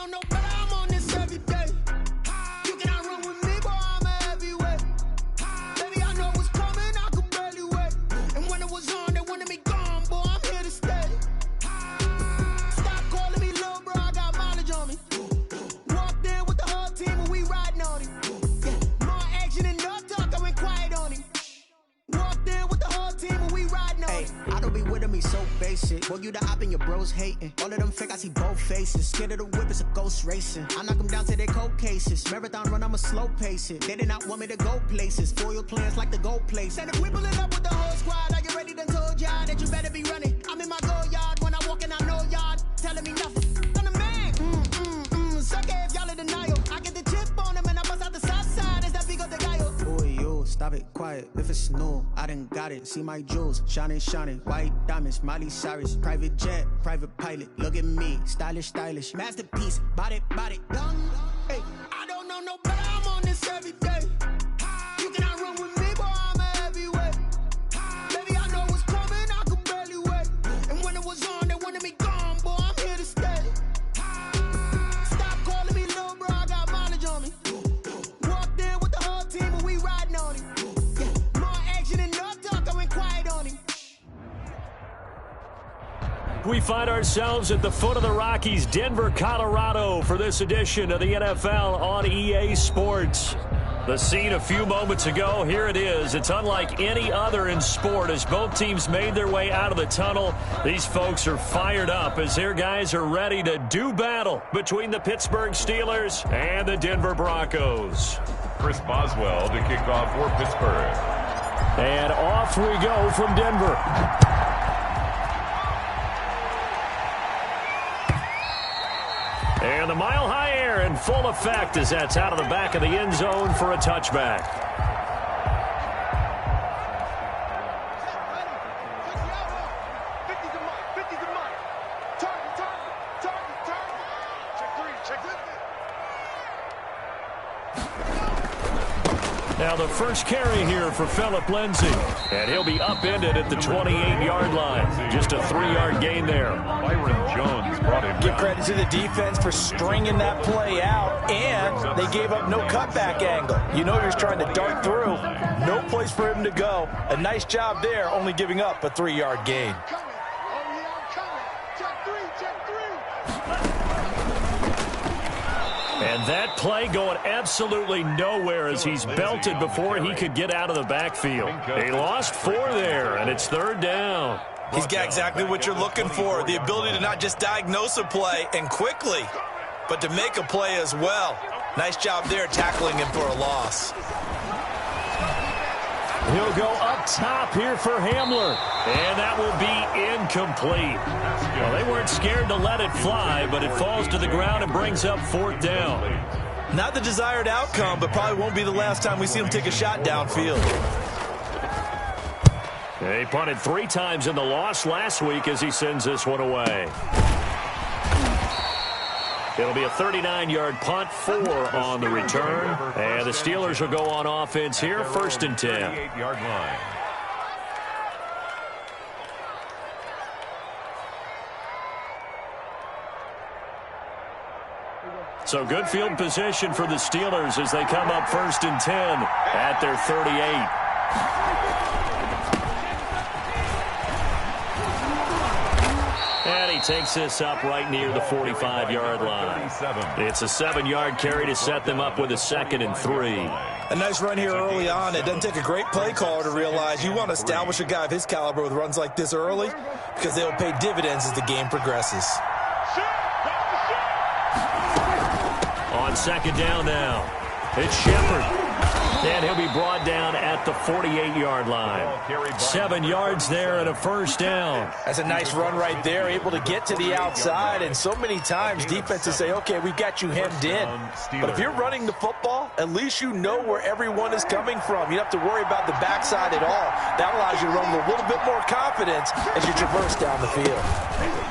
know no better, I'm on this every day. You cannot run with me, boy, I'm a heavyweight. Baby, I know what's coming, I could barely wait. And when it was on, they wanted me gone, boy, I'm here to stay. Stop calling me little bro, I got mileage on me. Walked in with the whole team and we riding on him. Yeah, more action and no talk, I went quiet on him. Walked in with the whole team and we riding on him. I don't be with me so basic. Boy, you the op and your bros hating. All of them fake, I see both faces. Scared of the whip, it's a ghost racing. I knock them down to their cold cases. Marathon run, I'ma slow pace it. They did not want me to go places. Foil plans like the gold place. And if we pulling up with the whole squad, are you ready? Done told y'all that you better be running. I'm in my go yard when I walk in, I know y'all telling me nothing. I'm the man. Suck it if y'all in denial. I get the chip on him and I bust out the south side. Is that big of the guy? Boy, you stop it, quiet. If it's new, I done got it. See my jewels, shining, shining. White diamonds, Miley Cyrus. Private jet, private pilot. Look at me, stylish, stylish. Masterpiece, body, done. Hey, I don't know no better, I'm on this every day. You cannot run with me, boy, I'm a heavyweight. Baby, I know what's coming, I could barely wait. And when it was on, they wanted me gone, boy, I'm here to stay. Stop calling me little bro, I got mileage on me. Walked in with the whole team and we riding on him. Yeah, more action and no talk, I went quiet on him. We find ourselves at the foot of the Rockies, Denver, Colorado, for this edition of the NFL on EA Sports. The scene a few moments ago, here it is. It's unlike any other in sport as both teams made their way out of the tunnel. These folks are fired up as their guys are ready to do battle between the Pittsburgh Steelers and the Denver Broncos. Chris Boswell to kick off for Pittsburgh. And off we go from Denver. And the mile-high air in full effect as that's out of the back of the end zone for a touchback. Now the first carry here for Phillip Lindsay. And he'll be upended at the 28-yard line. Just a 3-yard gain there. Byron Jones brought him. Give credit to the defense for stringing that play out, and they gave up no cutback angle. You know he was trying to dart through. No place for him to go. A nice job there, only giving up a 3-yard gain. And that play going absolutely nowhere as he's belted before he could get out of the backfield. He lost 4 there, and it's 3rd down. He's got exactly what you're looking for, the ability to not just diagnose a play and quickly, but to make a play as well. Nice job there tackling him for a loss. He'll go up top here for Hamler, and that will be incomplete. Well, they weren't scared to let it fly, but it falls to the ground and brings up 4th down. Not the desired outcome, but probably won't be the last time we see him take a shot downfield. He punted 3 times in the loss last week as he sends this one away. It'll be a 39-yard punt, 4 on the return. And the Steelers will go on offense here, 1st and 10. 38-yard line. So good field position for the Steelers as they come up 1st and 10 at their 38. And he takes this up right near the 45-yard line. It's a 7-yard carry to set them up with a 2nd and 3. A nice run here early on. It doesn't take a great play caller to realize you want to establish a guy of his caliber with runs like this early because they will pay dividends as the game progresses. On 2nd down now, it's Shepard. And he'll be brought down at the 48-yard line. 7 yards there and a 1st down. That's a nice run right there, able to get to the outside. And so many times defenses say, okay, we've got you hemmed in. But if you're running the football, at least you know where everyone is coming from. You don't have to worry about the backside at all. That allows you to run with a little bit more confidence as you traverse down the field.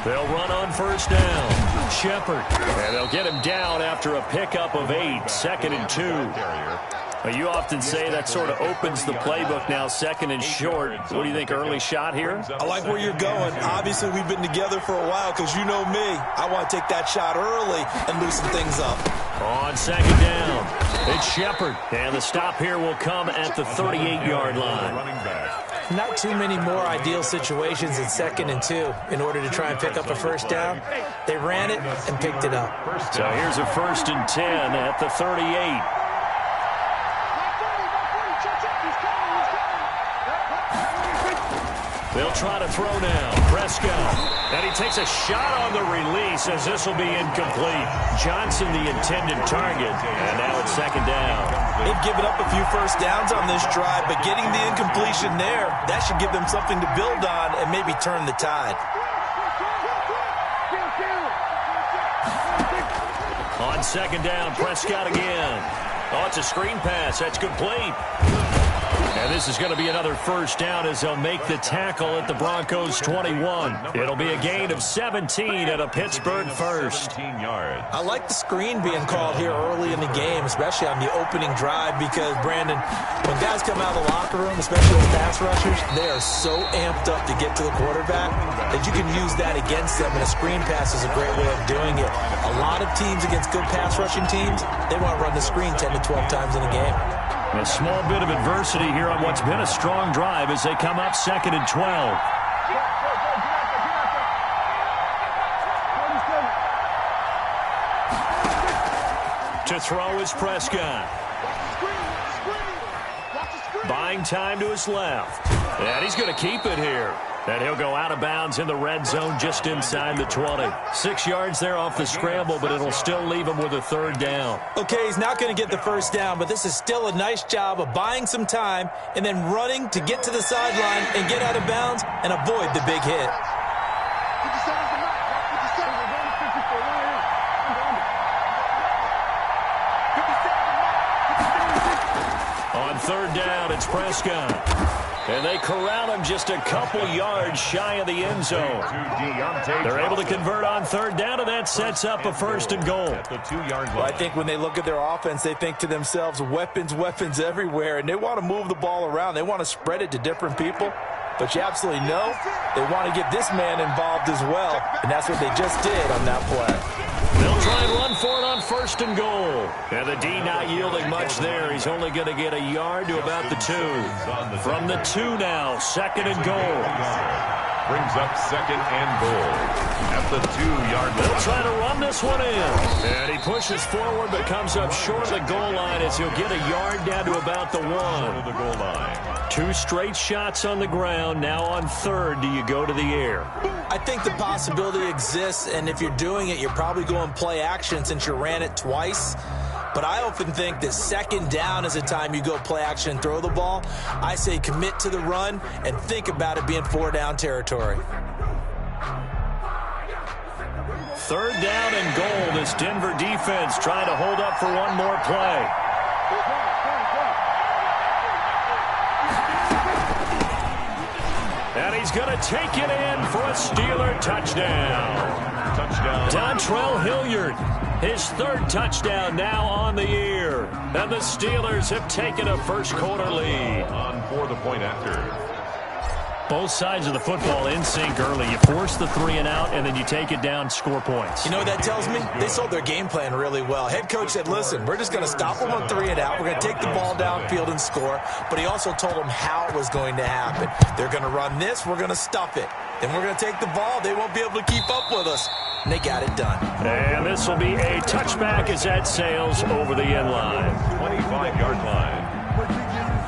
They'll run on 1st down. Shepard. And they'll get him down after a pickup of 8. 2nd and 2. Well, you often say that sort of opens the playbook now, second and short. What do you think, early shot here? I like where you're going. Obviously, we've been together for a while because you know me. I want to take that shot early and loosen things up. On second down, it's Shepard. And the stop here will come at the 38-yard line. Not too many more ideal situations in 2nd and 2 in order to try and pick up a first down. They ran it and picked it up. So here's a 1st and 10 at the 38. They'll try to throw now. Prescott. And he takes a shot on the release as this will be incomplete. Johnson, the intended target. And now it's 2nd down. They've given up a few first downs on this drive, but getting the incompletion there, that should give them something to build on and maybe turn the tide. On 2nd down, Prescott again. Oh, it's a screen pass. That's complete. And this is going to be another first down as they'll make the tackle at the Broncos 21. It'll be a gain of 17 at a Pittsburgh first. I like the screen being called here early in the game, especially on the opening drive, because, Brandon, when guys come out of the locker room, especially as pass rushers, they are so amped up to get to the quarterback that you can use that against them, and a screen pass is a great way of doing it. A lot of teams against good pass rushing teams, they want to run the screen 10 to 12 times in a game. A small bit of adversity here on what's been a strong drive as they come up 2nd and 12. To throw is Prescott. Buying time to his left. And he's going to keep it here. And he'll go out of bounds in the red zone just inside the 20. 6 yards there off the scramble, but it'll still leave him with a 3rd down. Okay, he's not going to get the first down, but this is still a nice job of buying some time and then running to get to the sideline and get out of bounds and avoid the big hit. On 3rd down, it's Prescott. And they corral him just a couple yards shy of the end zone. They're able to convert on 3rd down, and that sets up a 1st and goal. Well, I think when they look at their offense, they think to themselves, weapons, weapons everywhere, and they want to move the ball around. They want to spread it to different people. But you absolutely know they want to get this man involved as well, and that's what they just did on that play. They'll try and run for it on 1st and goal. And the D not yielding much there. He's only going to get a yard to about the 2. From the 2 now, 2nd and goal. Brings up 2nd and goal at the 2-yard line. They'll try to run this one in. And he pushes forward but comes up short of the goal line as he'll get a yard down to about the 1. The goal line. 2 straight shots on the ground. Now on 3rd, do you go to the air? I think the possibility exists, and if you're doing it, you're probably going play action since you ran it twice. But I often think that 2nd down is the time you go play action and throw the ball. I say commit to the run and think about it being 4-down territory. 3rd down and goal. This Denver defense trying to hold up for one more play. And he's going to take it in for a Steeler touchdown. Dontrell Hilliard, his 3rd touchdown now on the year. And the Steelers have taken a first-quarter lead. On for the point after. Both sides of the football in sync early. You force the 3 and out, and then you take it down, score points. You know what that tells me? They sold their game plan really well. Head coach said, listen, we're just going to stop them on 3 and out. We're going to take the ball downfield and score. But he also told them how it was going to happen. They're going to run this. We're going to stuff it. Then we're going to take the ball. They won't be able to keep up with us. And they got it done. And this will be a touchback as that sails over the end line. 25-yard line.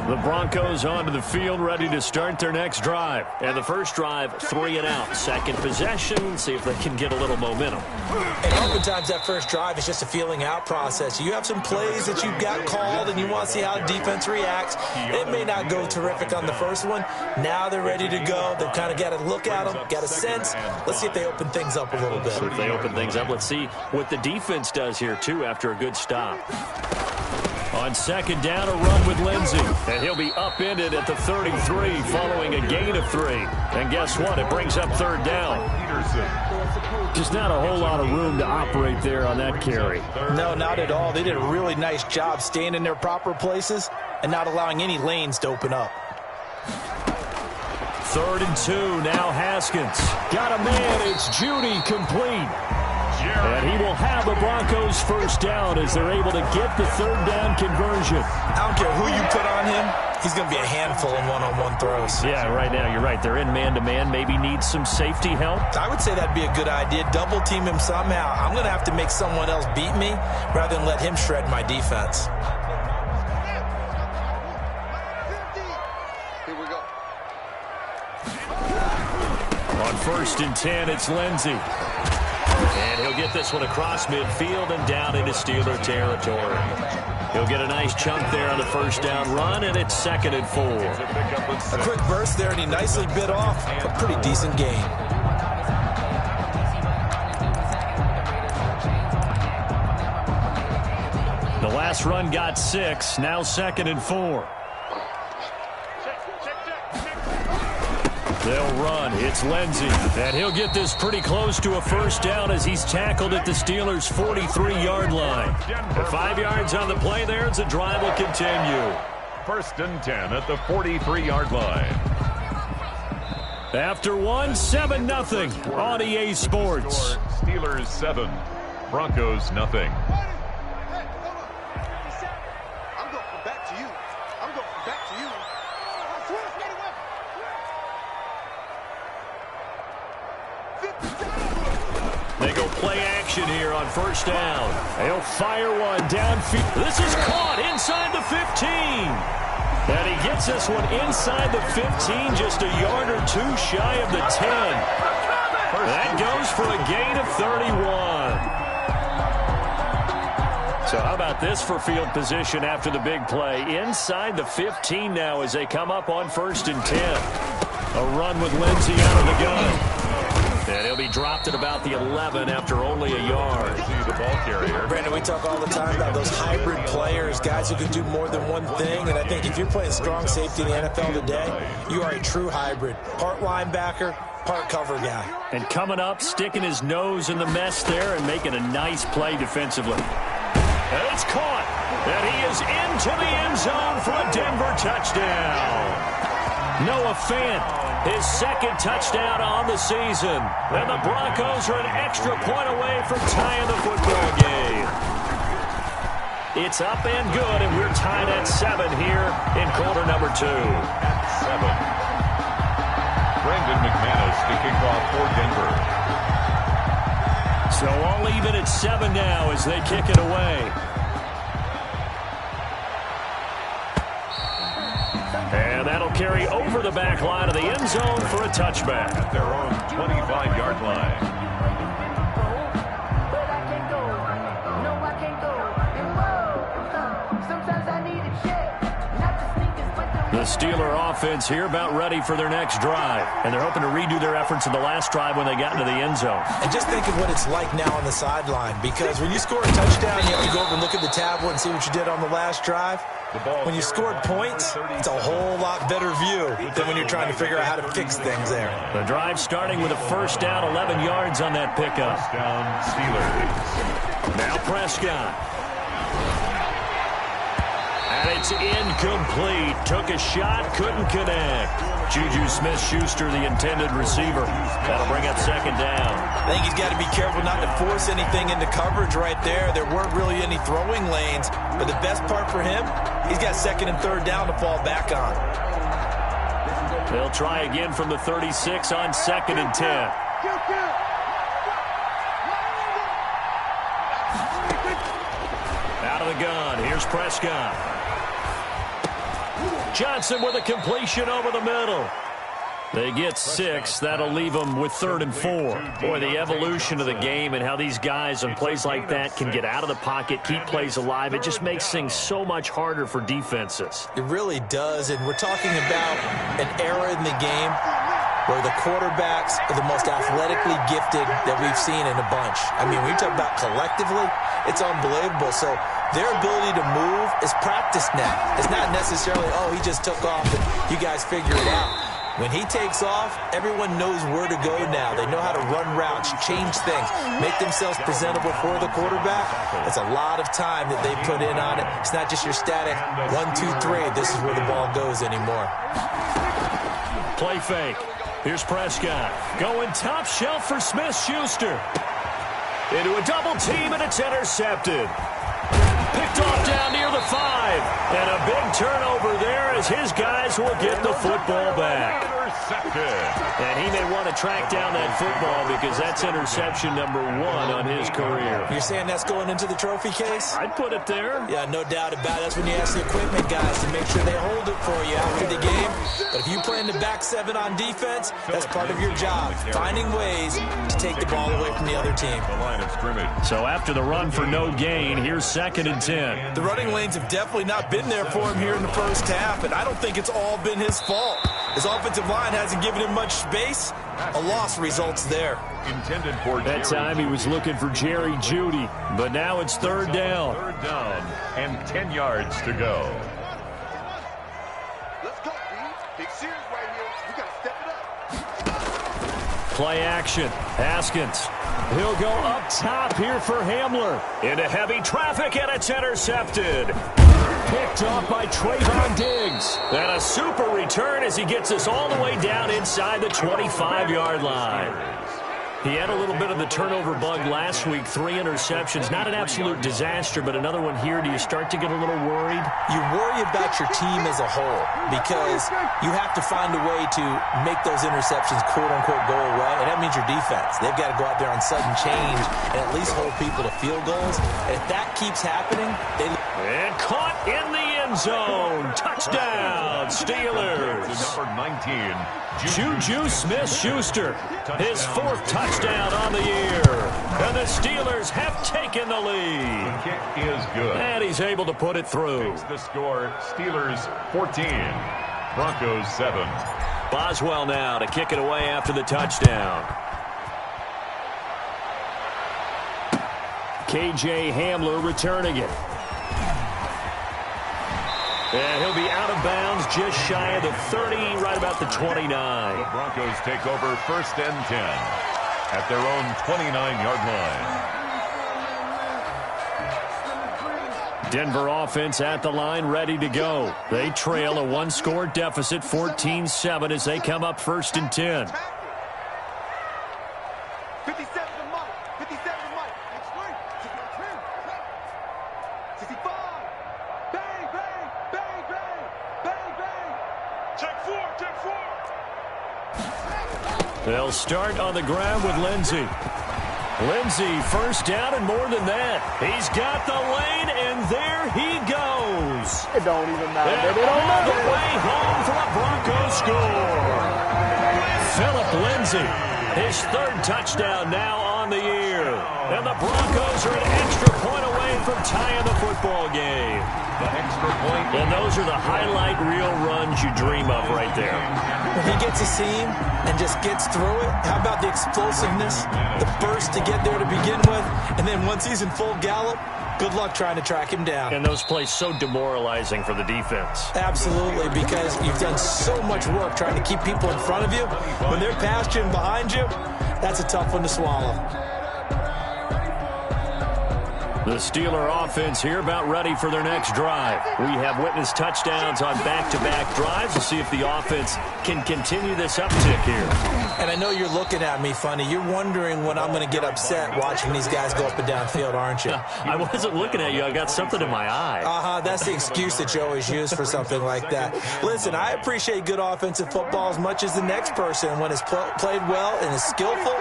The Broncos onto the field, ready to start their next drive. And the first drive, 3 and out. Second possession, see if they can get a little momentum. And oftentimes that first drive is just a feeling out process. You have some plays that you've got called and you want to see how defense reacts. It may not go terrific on the first one. Now they're ready to go. They've kind of got to look at them, got a sense. Let's see if they open things up a little bit. So if they open things up, let's see what the defense does here, too, after a good stop. On On second down, a run with Lindsey. And he'll be upended at the 33 following a gain of 3. And guess what? It brings up third down. Just not a whole lot of room to operate there on that carry. No, not at all. They did a really nice job staying in their proper places and not allowing any lanes to open up. 3rd and 2, now Haskins. Got a man, it's Judy, complete. And he will have the Broncos first down as they're able to get the third down conversion. I don't care who you put on him, he's going to be a handful in one-on-one throws. Yeah, right now, you're right. They're in man-to-man, maybe needs some safety help. I would say that'd be a good idea. Double team him somehow. I'm going to have to make someone else beat me rather than let him shred my defense. Here we go. On 1st and 10, it's Lindsey. And he'll get this one across midfield and down into Steeler territory. He'll get a nice chunk there on the first down run, and it's 2nd and 4. A quick burst there, and he nicely bit off a pretty decent gain. The last run got 6, now 2nd and 4. They'll run. It's Lindsey. And he'll get this pretty close to a first down as he's tackled at the Steelers' 43-yard line. For 5 yards on the play there, the drive will continue. 1st and 10 at the 43-yard line. After 7-0 on EA Sports. Steelers 7, Broncos nothing. I'm going back to you. I'm going back to you. They go play action here on first down. They'll fire one downfield. This is caught inside the 15. And he gets this one inside the 15, just a yard or 2 shy of the 10. That goes for a gain of 31. So how about this for field position after the big play? Inside the 15 now as they come up on 1st and 10. A run with Lindsey out of the gun. And he'll be dropped at about the 11 after only a yard. See the ball carrier. Brandon, we talk all the time about those hybrid players, guys who can do more than one thing. And I think if you're playing strong safety in the NFL today, you are a true hybrid. Part linebacker, part cover guy. And coming up, sticking his nose in the mess there and making a nice play defensively. And it's caught. And he is into the end zone for a Denver touchdown. Noah Fant, his 2nd touchdown on the season. And the Broncos are an extra point away from tying the football game. It's up and good, and we're tied at 7 here in quarter number 2. 7. Brandon McManus to kick off for Denver. So all even at 7 now as they kick it away. And that'll carry over the back line of the end zone for a touchback. At their own 25-yard line. The Steeler offense here about ready for their next drive. And they're hoping to redo their efforts in the last drive when they got into the end zone. And just think of what it's like now on the sideline, because when you score a touchdown, you have to go over and look at the tablet and see what you did on the last drive. When you scored points, it's a whole lot better view than when you're trying to figure out how to fix things there. The drive starting with a first down, 11 yards on that pickup. First down, Steelers. Now Prescott. And it's incomplete. Took a shot, couldn't connect. Juju Smith-Schuster, the intended receiver. That'll bring up 2nd down. I think he's got to be careful not to force anything into coverage right there. There weren't really any throwing lanes. But the best part for him, he's got 2nd and 3rd down to fall back on. They'll try again from the 36 on 2nd and 10. Out of the gun. Here's Prescott. Johnson with a completion over the middle. They get 6. That'll leave them with 3rd and 4. Boy, the evolution of the game and how these guys on plays like that can get out of the pocket, keep plays alive, it just makes things so much harder for defenses. It really does, and we're talking about an era in the game where the quarterbacks are the most athletically gifted that we've seen in a bunch. I mean, when you talk about collectively, it's unbelievable. So their ability to move is practiced now. It's not necessarily, oh, he just took off and you guys figure it out. When he takes off, everyone knows where to go now. They know how to run routes, change things, make themselves presentable for the quarterback. It's a lot of time that they put in on it. It's not just your static 1, 2, 3. This is where the ball goes anymore. Play fake. Here's Prescott. Going top shelf for Smith-Schuster. Into a double team, and it's intercepted. Picked off down near the 5. And a big turnover there as his guys will get the football back. And he may want to track down that football because that's interception number 1 on his career. You're saying that's going into the trophy case? I'd put it there. Yeah, no doubt about it. That's when you ask the equipment guys to make sure they hold it for you after the game. But if you play in the back 7 on defense, that's part of your job, finding ways to take the ball away from the other team. So after the run for no gain, here's 2nd and 10. The running lanes have definitely not been there for him here in the first half, and I don't think it's all been his fault. His offensive line hasn't given him much space. A loss results there. That time he was looking for Jerry Jeudy, but now it's 3rd down. 3rd down and 10 yards to go. Let's go, D. Big series right here. We got to step it up. Play action. Haskins. He'll go up top here for Hamler. Into heavy traffic, and it's intercepted. Picked off by Trayvon Diggs. And a super return as he gets us all the way down inside the 25-yard line. He had a little bit of the turnover bug last week, 3 interceptions. Not an absolute disaster, but another one here. Do you start to get a little worried? You worry about your team as a whole because you have to find a way to make those interceptions, quote-unquote, go away, and that means your defense. They've got to go out there on sudden change and at least hold people to field goals. And if that keeps happening, they... And caught in the end zone. Touchdown, Steelers. Number 19. Juju Smith-Schuster, his 4th touchdown on the year. And the Steelers have taken the lead. The kick is good. And he's able to put it through. Takes the score, Steelers 14, Broncos 7. Boswell now to kick it away after the touchdown. KJ Hamler returning it. And he'll be out of bounds just shy of the 30, right about the 29. The Broncos take over 1st and 10 at their own 29-yard line. Denver offense at the line, ready to go. They trail a 1-score deficit, 14-7, as they come up 1st and 10. 57 to Mike. 57 to Mike. 65. Bang, bang, bang, bang, bang, bang. Check 4, check 4. They'll start on the ground with Lindsey. Lindsey, 1st down and more than that. He's got the lane, and there he goes. It don't even matter. And all the way home for a Broncos score. Phillip Lindsey, his 3rd touchdown now on the year. And the Broncos are an extra point away from tying the football game. The extra point. And those are the highlight reel runs you dream of right there. When he gets a seam and just gets through it, how about the explosiveness, the burst to get there to begin with, and then once he's in full gallop, good luck trying to track him down. And those plays so demoralizing for the defense. Absolutely, because you've done so much work trying to keep people in front of you. When they're past you and behind you, that's a tough one to swallow. The Steeler offense here about ready for their next drive. We have witnessed touchdowns on back-to-back drives. We'll see if the offense can continue this uptick here. And I know you're looking at me funny. You're wondering when I'm going to get upset watching these guys go up and down field, aren't you? I wasn't looking at you. I got something in my eye. That's the excuse that you always use for something like that. Listen, I appreciate good offensive football as much as the next person. When it's played well and is skillful,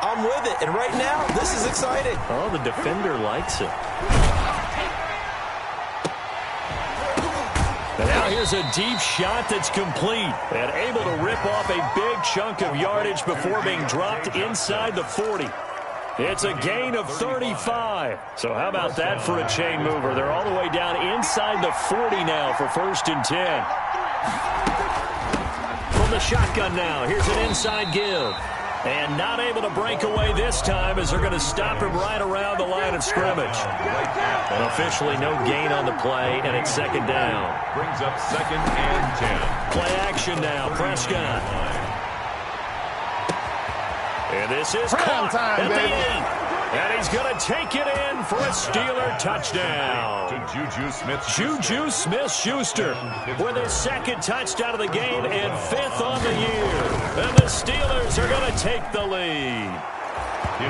I'm with it. And right now, this is exciting. Oh, the defender likes it. And now here's a deep shot that's complete and able to rip off a big chunk of yardage before being dropped inside the 40. It's a gain of 35. So how about that for a chain mover? They're all the way down inside the 40 now for 1st and 10. From the shotgun now, here's an inside give. And not able to break away this time as they're going to stop him right around the line of scrimmage. And officially no gain on the play, and it's second down. Brings up 2nd and 10. Play action now, Prescott. And this is caught at the 8. And he's going to take it in for a Steeler touchdown. To Juju Juju Smith-Schuster with his 2nd touchdown of the game and 5th on the year. And the Steelers are going to take the lead.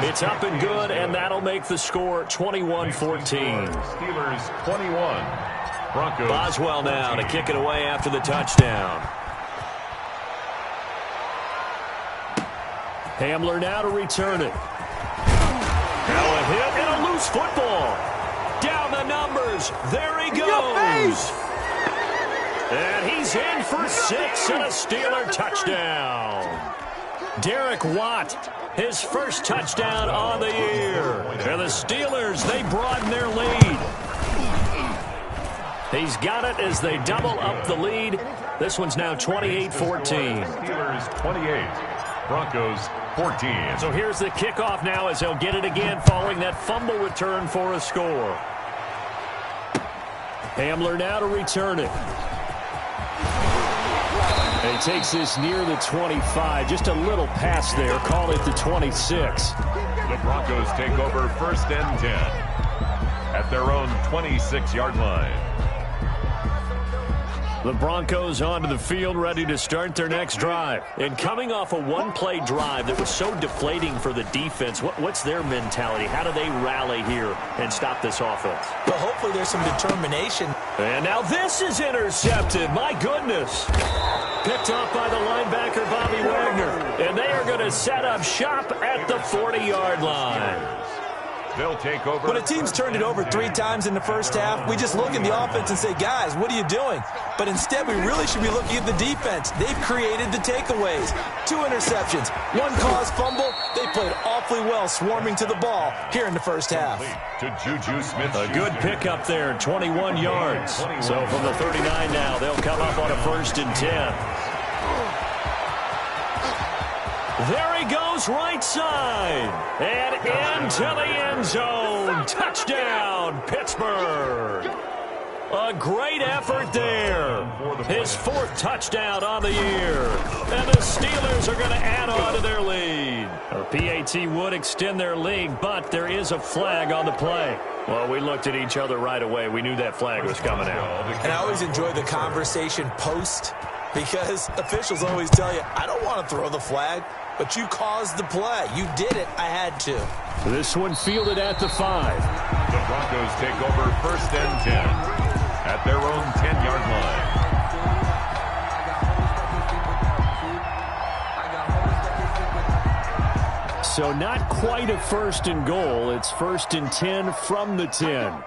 It's up and good, and that'll make the score 21-14. Steelers 21. Broncos. Boswell now to kick it away after the touchdown. Hamler now to return it. Now a hit and a loose football. Down the numbers. There he goes. And he's in for 6 and a Steeler touchdown. Derek Watt, his first touchdown on the year. And the Steelers, they broaden their lead. He's got it as they double up the lead. This one's now 28-14. Steelers 28. Broncos 14. So here's the kickoff now as they'll get it again following that fumble return for a score. Hamler now to return it. And he takes this near the 25. Just a little pass there. Call it the 26. The Broncos take over 1st and 10 at their own 26-yard line. The Broncos onto the field, ready to start their next drive. And coming off a one-play drive that was so deflating for the defense, what's their mentality? How do they rally here and stop this offense? Well, hopefully there's some determination. And now this is intercepted. My goodness. Picked off by the linebacker, Bobby Wagner. And they are going to set up shop at the 40-yard line. They'll take over. When a team's turned it over 3 times in the first half, we just look at the offense and say, guys, what are you doing? But instead, we really should be looking at the defense. They've created the takeaways. 2 interceptions, 1 caused fumble. They played awfully well swarming to the ball here in the first half. To Juju Smith. A good pickup there, 21 yards. So from the 39 now, they'll come up on a 1st and 10. There he goes, right side. And into the end zone. Touchdown, Pittsburgh. A great effort there. His 4th touchdown on the year. And the Steelers are going to add on to their lead. A PAT would extend their lead, but there is a flag on the play. Well, we looked at each other right away. We knew that flag was coming out. And I always enjoy the conversation post, because officials always tell you, I don't want to throw the flag, but you caused the play. You did it. I had to. This one fielded at the 5. The Broncos take over 1st and 10 at their own 10-yard line. So not quite a 1st and goal. It's 1st and 10 from the 10.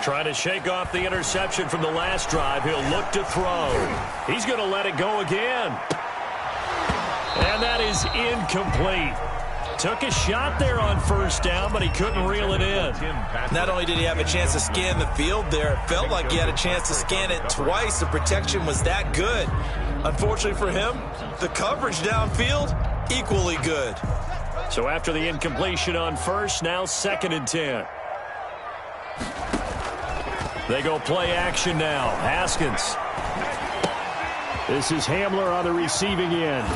Trying to shake off the interception from the last drive. He'll look to throw. He's going to let it go again. And that is incomplete. Took a shot there on 1st down, but he couldn't reel it in. Not only did he have a chance to scan the field there, it felt like he had a chance to scan it twice. The protection was that good. Unfortunately for him, the coverage downfield, equally good. So after the incompletion on 1st, now 2nd and 10. They go play action now. Haskins. This is Hamler on the receiving end.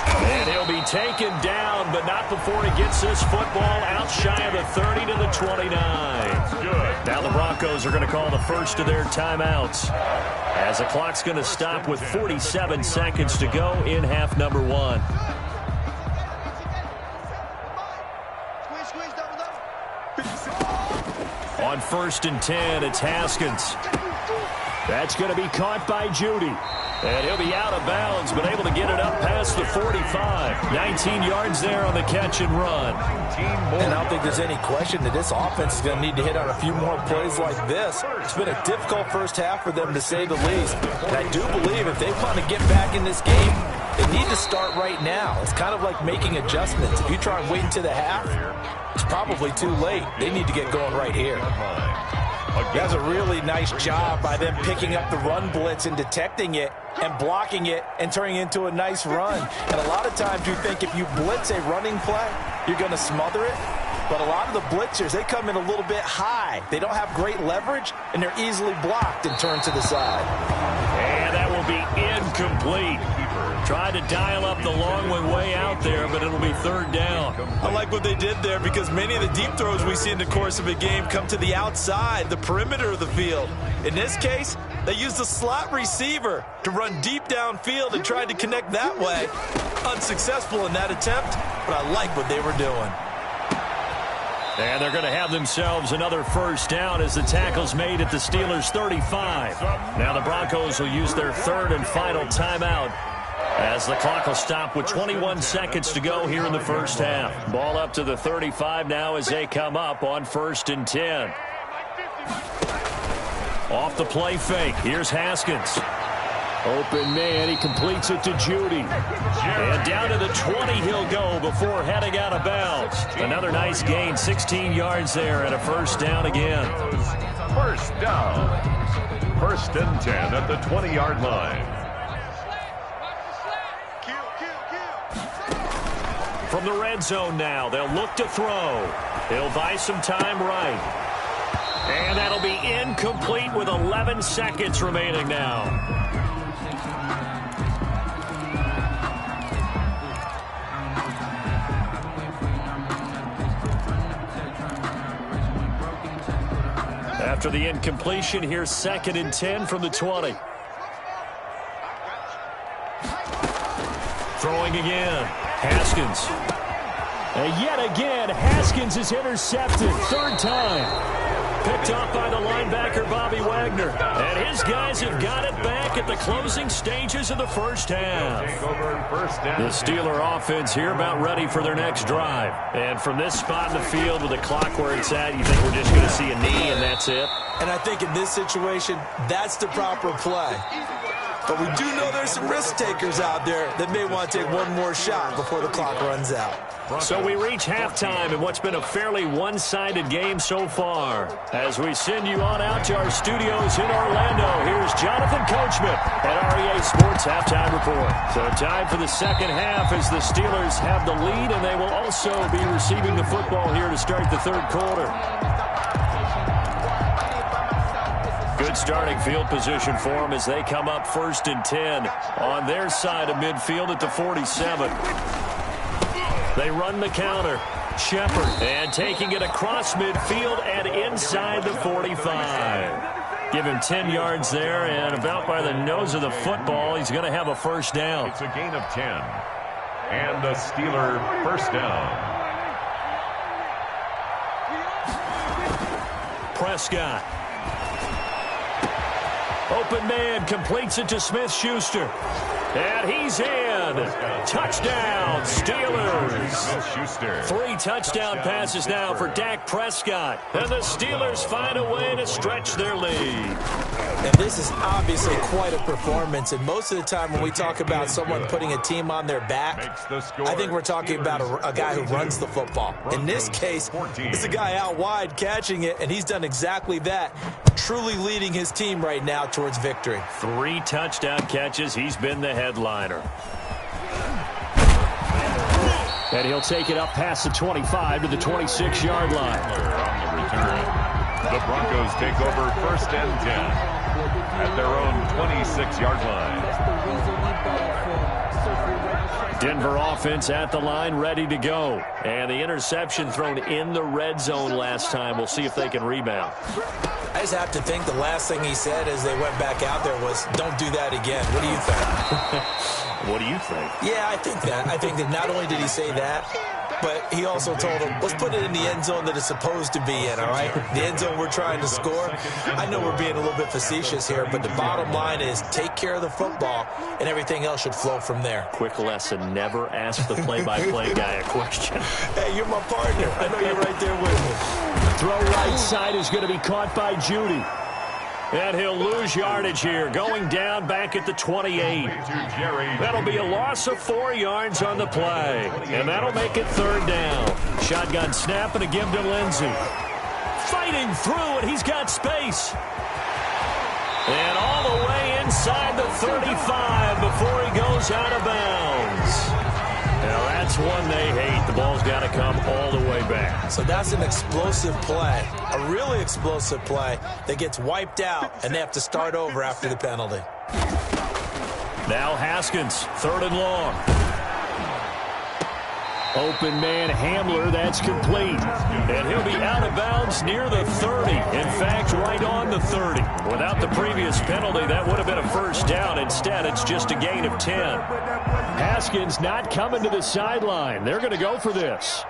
And he'll be taken down, but not before he gets this football out shy of the 30 to the 29. Good. Now the Broncos are going to call the first of their timeouts, as the clock's going to stop with 47 seconds to go in half number 1. On 1st and 10, it's Haskins. That's going to be caught by Judy. And he'll be out of bounds, but able to get it up past the 45. 19 yards there on the catch and run. And I don't think there's any question that this offense is going to need to hit on a few more plays like this. It's been a difficult first half for them, to say the least. And I do believe if they want to get back in this game, they need to start right now. It's kind of like making adjustments. If you try and wait until the half, it's probably too late. They need to get going right here. That's a really nice job by them picking up the run blitz and detecting it and blocking it and turning it into a nice run. And a lot of times you think if you blitz a running play, you're going to smother it. But a lot of the blitzers, they come in a little bit high. They don't have great leverage, and they're easily blocked and turned to the side. And that will be incomplete. Tried to dial up the long one way out there, but it'll be third down. I like what they did there because many of the deep throws we see in the course of a game come to the outside, the perimeter of the field. In this case, they used a slot receiver to run deep downfield and tried to connect that way. Unsuccessful in that attempt, but I like what they were doing. And they're going to have themselves another first down as the tackle's made at the Steelers' 35. Now the Broncos will use their third and final timeout as the clock will stop with 21 seconds to go here in the first half. Ball up to the 35 now as they come up on 1st and 10. Off the play fake. Here's Haskins. Open man. He completes it to Judy. And down to the 20 he'll go before heading out of bounds. Another nice gain. 16 yards there and a first down again. First down. 1st and 10 at the 20-yard line. From the red zone now, they'll look to throw. He'll buy some time right. And that'll be incomplete with 11 seconds remaining now. After the incompletion, here's 2nd and 10 from the 20. Throwing again. Haskins. And yet again, Haskins is intercepted. 3rd time. Picked off by the linebacker, Bobby Wagner. And his guys have got it back at the closing stages of the first half. The Steeler offense here about ready for their next drive. And from this spot in the field with the clock where it's at, you think we're just going to see a knee and that's it? And I think in this situation, that's the proper play. But we do know there's some risk takers out there that may want to take one more shot before the clock runs out. So we reach halftime in what's been a fairly one-sided game so far. As we send you on out to our studios in Orlando, here's Jonathan Coachman at REA Sports Halftime Report. So time for the second half as the Steelers have the lead, and they will also be receiving the football here to start the 3rd quarter. Good starting field position for them as they come up 1st and 10 on their side of midfield at the 47. They run the counter. Shepard and taking it across midfield and inside the 45. Give him 10 yards there and about by the nose of the football. He's going to have a first down. It's a gain of 10 and the Steeler first down. Prescott. Open man completes it to Smith-Schuster. And he's in. Touchdown, Steelers. 3 touchdown passes now for Dak Prescott. And the Steelers find a way to stretch their lead. And this is obviously quite a performance. And most of the time when we talk about someone putting a team on their back, I think we're talking about a guy who runs the football. In this case, it's a guy out wide catching it, and he's done exactly that. Truly leading his team right now towards victory. 3 touchdown catches. He's been the headliner. And he'll take it up past the 25 to the 26-yard line. On the return, the Broncos take over 1st and 10 at their own 26-yard line. Denver offense at the line, ready to go. And the interception thrown in the red zone last time. We'll see if they can rebound. I just have to think the last thing he said as they went back out there was, don't do that again. What do you think? What do you think? Yeah, I think that. I think that not only did he say that, but he also told him, let's put it in the end zone that it's supposed to be in, all right? The end zone we're trying to score. I know we're being a little bit facetious here, but the bottom line is take care of the football, and everything else should flow from there. Quick lesson, never ask the play-by-play guy a question. Hey, you're my partner. I know you're right there with me. Throw right side is going to be caught by Judy. And he'll lose yardage here, going down back at the 28. That'll be a loss of 4 yards on the play. And that'll make it 3rd down. Shotgun snap and a give to Lindsey. Fighting through, and he's got space. And all the way inside the 35 before he goes out of bounds. Now, that's one they hate. The ball's got to come all the way back. So that's an explosive play, a really explosive play that gets wiped out, and they have to start over after the penalty. Now Haskins, 3rd and long. Open man Hamler, that's complete. And he'll be out of bounds near the 30. In fact, right on the 30. Without the previous penalty, that would have been a first down. Instead, it's just a gain of 10. Haskins not coming to the sideline. They're going to go for this.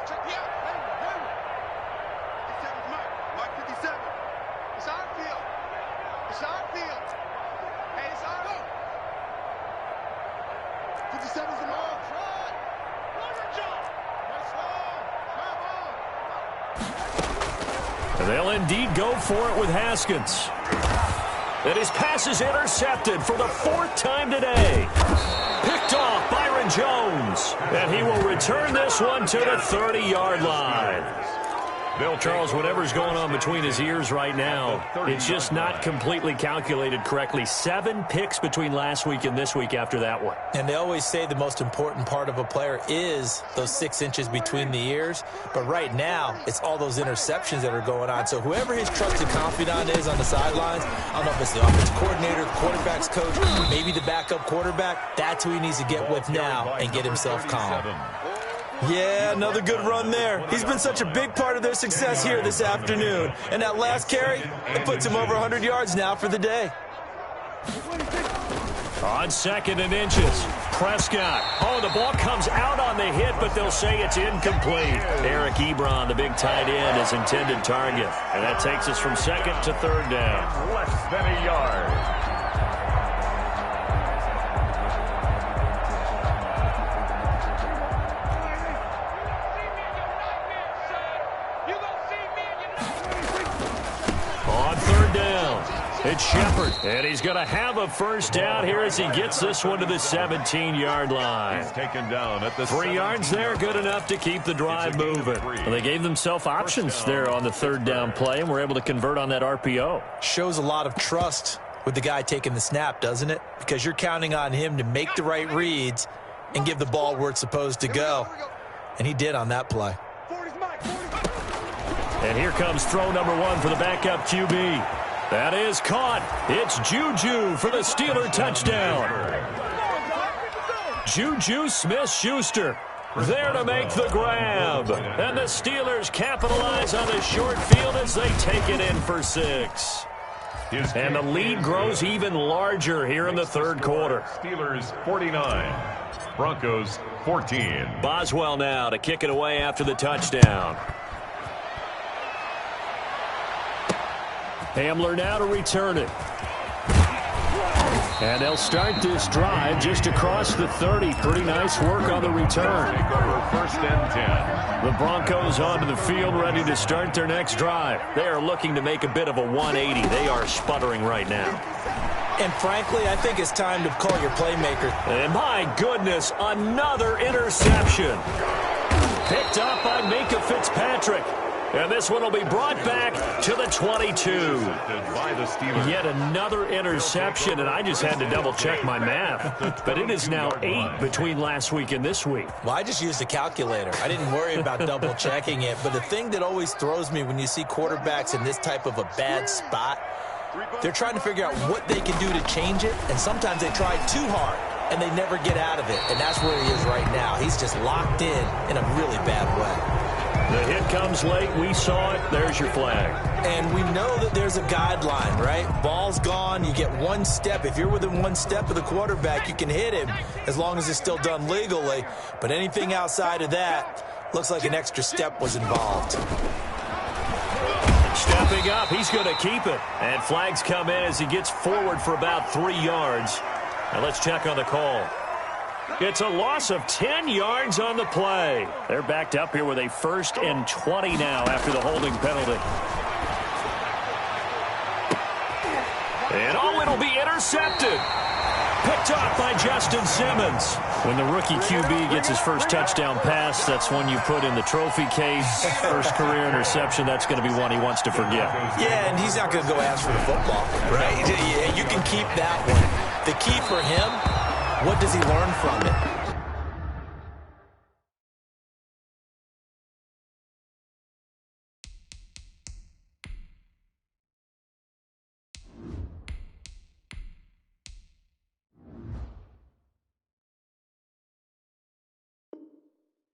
They'll indeed go for it with Haskins. And his pass is intercepted for the 4th time today. Picked off Byron Jones. And he will return this one to the 30-yard line. Charles, whatever's going on between his ears right now, it's just not completely calculated correctly. 7 picks between last week and this week after that one. And they always say the most important part of a player is those 6 inches between the ears. But right now, it's all those interceptions that are going on. So whoever his trusted confidant is on the sidelines, I don't know if it's the offensive coordinator, the quarterback's coach, maybe the backup quarterback, that's who he needs to get with now and get himself calm. Yeah, another good run there. He's been such a big part of their success here this afternoon. And that last carry, it puts him over 100 yards now for the day. On 2nd and inches, Prescott. Oh, the ball comes out on the hit, but they'll say it's incomplete. Eric Ebron, the big tight end, is intended target. And that takes us from 2nd to 3rd down. Less than a yard. It's Shepard, and he's going to have a first down here as he gets this one to the 17-yard line. He's taken down at the 3 yards there, good enough to keep the drive moving. Well, they gave themselves options there on the 3rd down play, and were able to convert on that RPO. Shows a lot of trust with the guy taking the snap, doesn't it? Because you're counting on him to make the right reads and give the ball where it's supposed to go. And he did on that play. And here comes throw number 1 for the backup QB. That is caught. It's Juju for the Steeler touchdown. Juju Smith-Schuster there to make the grab. And the Steelers capitalize on the short field as they take it in for 6. And the lead grows even larger here in the 3rd quarter. Steelers 49, Broncos 14. Boswell now to kick it away after the touchdown. Hamler now to return it. And they'll start this drive just across the 30. Pretty nice work on the return. Take over 1st and 10. The Broncos onto the field ready to start their next drive. They are looking to make a bit of a 180. They are sputtering right now. And frankly, I think it's time to call your playmaker. And my goodness, another interception. Picked up by Minka Fitzpatrick. And this one will be brought back to the 22. Yet another interception, and I just had to double-check my math. But it is now 8 between last week and this week. Well, I just used a calculator. I didn't worry about double-checking it. But the thing that always throws me when you see quarterbacks in this type of a bad spot, they're trying to figure out what they can do to change it, and sometimes they try too hard, and they never get out of it. And that's where he is right now. He's just locked in a really bad way. The hit comes late. We saw it. There's your flag. And we know that there's a guideline, right? Ball's gone. You get 1 step. If you're within 1 step of the quarterback, you can hit him as long as it's still done legally. But anything outside of that looks like an extra step was involved. Stepping up. He's going to keep it. And flags come in as he gets forward for about 3 yards. Now let's check on the call. It's a loss of 10 yards on the play. They're backed up here with a 1st and 20 now after the holding penalty. And it'll be intercepted. Picked picked off by Justin Simmons. When the rookie QB gets his first touchdown pass, that's one you put in the trophy case. First career interception, that's going to be one he wants to forget. Yeah, and he's not going to go ask for the football, right? Yeah, you can keep that one. The key for him, what does he learn from it?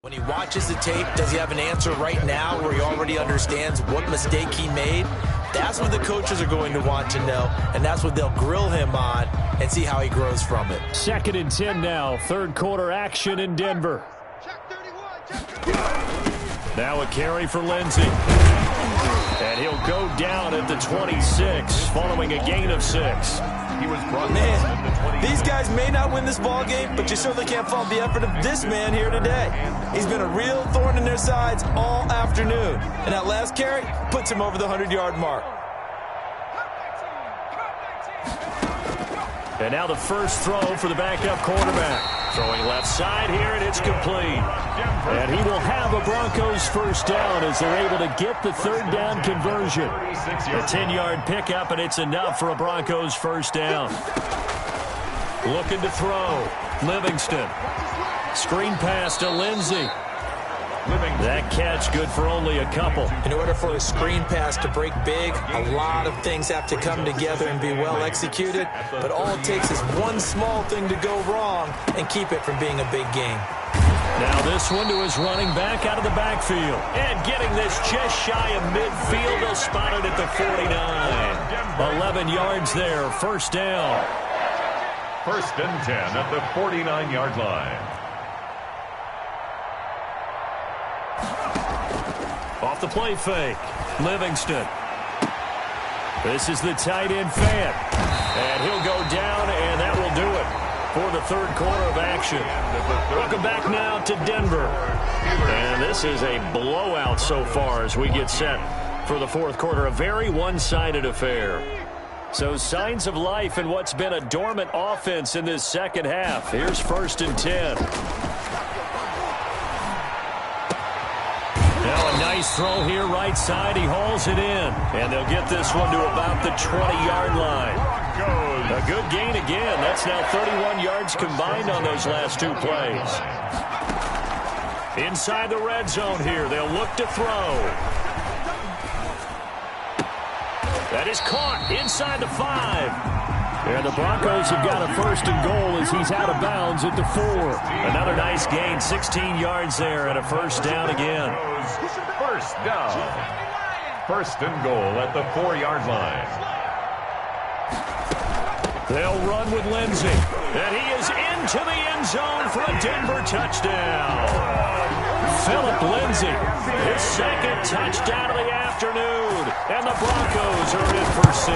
When he watches the tape, does he have an answer right now where he already understands what mistake he made? That's what the coaches are going to want to know, and that's what they'll grill him on and see how he grows from it. 2nd and 10 now, third quarter action in Denver. Now a carry for Lindsey. And he'll go down at the 26, following a gain of 6. He was brought Man, these guys may not win this ball game, but you certainly can't fault the effort of this man here today. He's been a real thorn in their sides all afternoon. And that last carry puts him over the 100-yard mark. And now the first throw for the backup quarterback. Throwing left side here, and it's complete. And he will have a Broncos first down as they're able to get the third down conversion. A 10-yard pickup, and it's enough for a Broncos first down. Looking to throw. Livingston. Screen pass to Lindsey. That catch good for only a couple. In order for a screen pass to break big, a lot of things have to come together and be well executed. But all it takes is one small thing to go wrong and keep it from being a big game. Now this one to his running back out of the backfield. And getting this just shy of midfield. They'll spot it at the 49. 11 yards there, first down. 1st and 10 at the 49-yard line. Off the play fake. Livingston. This is the tight end fan. And he'll go down, and that will do it for the third quarter of action. Welcome back now to Denver. And this is a blowout so far as we get set for the fourth quarter. A very one-sided affair. So signs of life in what's been a dormant offense in this second half. Here's 1st and 10. Now a nice throw here right side. He hauls it in. And they'll get this one to about the 20-yard line. A good gain again. That's now 31 yards combined on those last two plays. Inside the red zone here. They'll look to throw. That is caught inside the 5. And the Broncos have got a 1st and goal as he's out of bounds at the 4. Another nice gain, 16 yards there, and a first down again. First down. 1st and goal at the 4-yard line. They'll run with Lindsey. And he is into the end zone for a Denver touchdown. Philip Lindsey, his 2nd touchdown of the afternoon. And the Broncos are in for 6.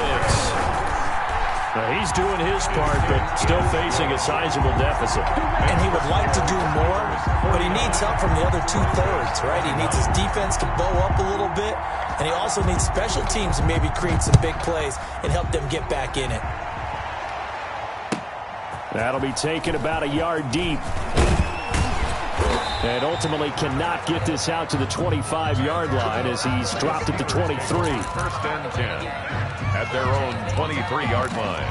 Now he's doing his part, but still facing a sizable deficit. And he would like to do more, but he needs help from the other 2/3, right? He needs his defense to bow up a little bit, and he also needs special teams to maybe create some big plays and help them get back in it. That'll be taken about a yard deep. And ultimately cannot get this out to the 25-yard line as he's dropped at the 23. 1st and 10 at their own 23-yard line.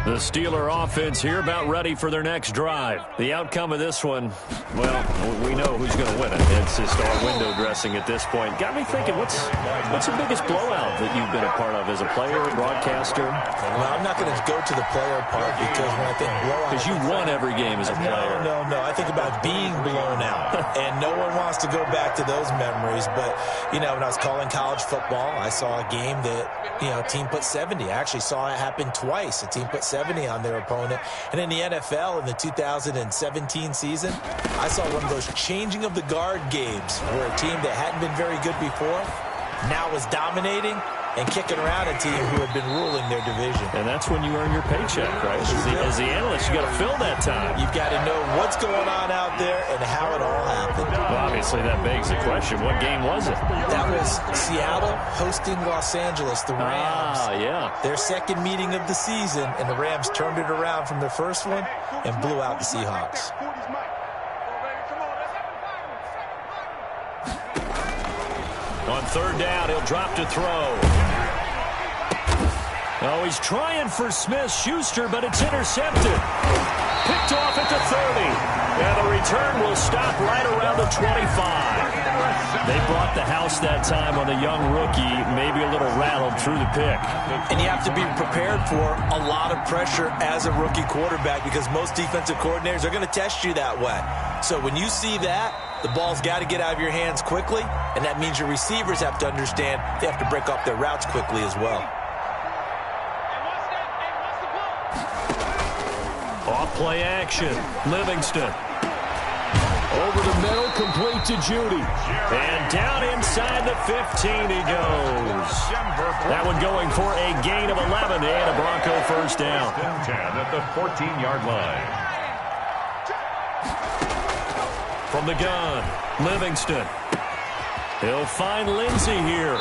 The Steeler offense here about ready for their next drive. The outcome of this one, well, we know who's going to win it. It's just all window dressing at this point. Got me thinking, what's the biggest blowout that you've been a part of as a player, broadcaster? Well, I'm not going to go to the player part because when I think blowout... Because you won every game as a player. No. I think about being blown out. And no one wants to go back to those memories. But, you know, when I was calling college football, I saw a game that, you know, a team put 70. I actually saw it happen twice. A team put 70 on their opponent. And in the NFL in the 2017 season, I saw one of those changing of the guard games where a team that hadn't been very good before now was dominating, and kicking around a team who had been ruling their division. And that's when you earn your paycheck, right? As the analyst, you got to fill that time. You've got to know what's going on out there and how it all happened. Well, obviously, that begs the question, what game was it? That was Seattle hosting Los Angeles, the Rams. Yeah. Their second meeting of the season, and the Rams turned it around from their first one and blew out the Seahawks. On third down, he'll drop to throw. Oh, he's trying for Smith-Schuster, but it's intercepted. Picked off at the 30. And the return will stop right around the 25. They brought the house that time on the young rookie, maybe a little rattled through the pick. And you have to be prepared for a lot of pressure as a rookie quarterback because most defensive coordinators are going to test you that way. So when you see that, the ball's got to get out of your hands quickly, and that means your receivers have to understand they have to break off their routes quickly as well. Off play action. Livingston. Over the middle, complete to Judy. And down inside the 15 he goes. That one going for a gain of 11 and a Bronco first down. 10 at the 14-yard line. From the gun, Livingston. He'll find Lindsey here.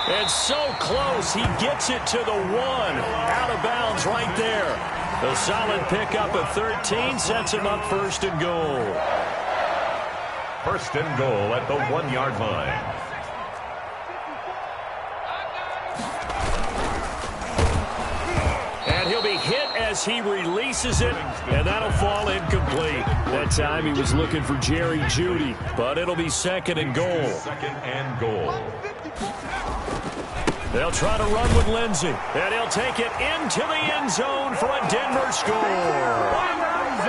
It's so close, he gets it to the 1. Out of bounds right there. A solid pickup of 13 sets him up first and goal. First and goal at the 1-yard line. And he'll be hit as he releases it, and that'll fall incomplete. That time he was looking for Jerry Jeudy, but it'll be second and goal. Second and goal. They'll try to run with Lindsey, and he'll take it into the end zone for a Denver score.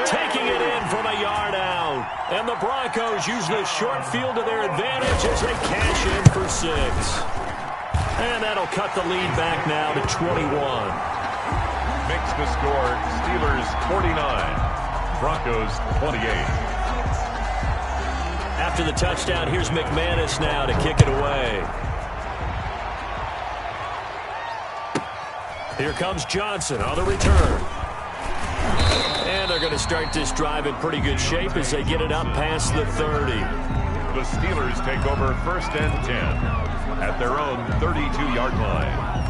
Taking it in from a yard out. And the Broncos use the short field to their advantage as they cash in for 6. And that'll cut the lead back now to 21. Makes the score Steelers 49, Broncos 28. After the touchdown, here's McManus now to kick it away. Here comes Johnson on the return. And they're going to start this drive in pretty good shape as they get it up past the 30. The Steelers take over first and 10 at their own 32-yard line.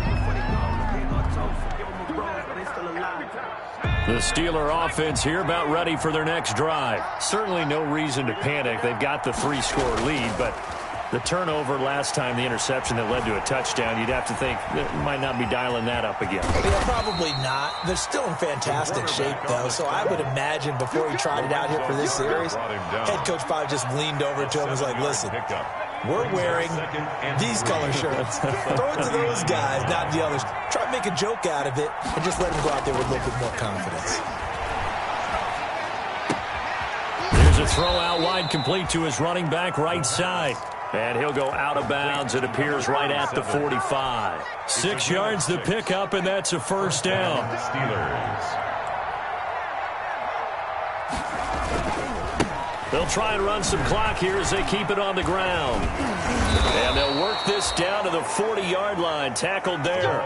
The Steeler offense here about ready for their next drive. Certainly no reason to panic. They've got the 3-score lead, but the turnover last time, the interception that led to a touchdown, you'd have to think they might not be dialing that up again. Yeah, probably not. They're still in fantastic shape, though, so I would imagine before he tried it out here for this series, head coach probably just leaned over to him and was like, listen, we're wearing these color shirts. Throw it to those guys, not the others. Try to make a joke out of it and just let him go out there with a little bit more confidence. Here's a throw out wide, complete to his running back right side. And he'll go out of bounds. It appears right at the 45. 6 yards the pickup, and that's a first down. Steelers. They'll try and run some clock here as they keep it on the ground. And they'll work this down to the 40-yard line. Tackled there.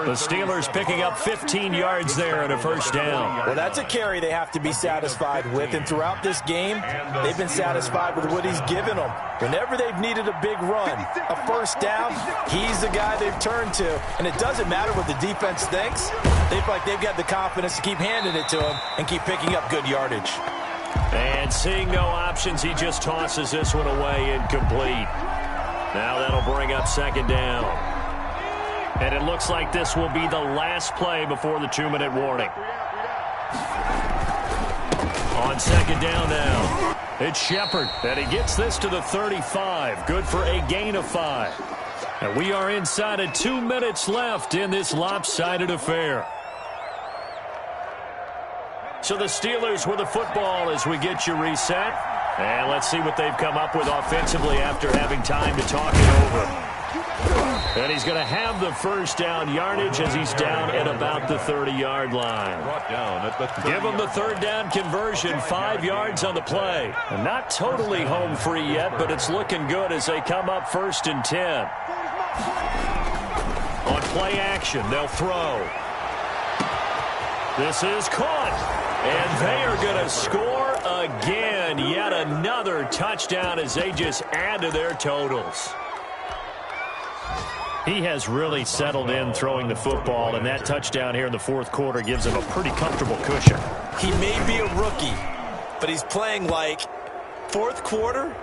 The Steelers picking up 15 yards there and a first down. Well, that's a carry they have to be satisfied with. And throughout this game, they've been satisfied with what he's given them. Whenever they've needed a big run, a first down, he's the guy they've turned to. And it doesn't matter what the defense thinks. They feel like they've got the confidence to keep handing it to him and keep picking up good yardage. And seeing no options, he just tosses this one away incomplete. Now that'll bring up second down. And it looks like this will be the last play before the 2-minute warning. On second down now, it's Shepard. And he gets this to the 35. Good for a gain of 5. And we are inside of 2 minutes left in this lopsided affair. So the Steelers with the football as we get you reset. And let's see what they've come up with offensively after having time to talk it over. And he's going to have the first down yardage as he's down at about the 30-yard line. Give him the third down conversion, 5 yards on the play. And not totally home free yet, but it's looking good as they come up first and 10. play action. They'll throw. This is caught. And they are going to score again. Yet another touchdown as they just add to their totals. He has really settled in throwing the football, and that touchdown here in the fourth quarter gives him a pretty comfortable cushion. He may be a rookie, but he's playing like fourth quarter,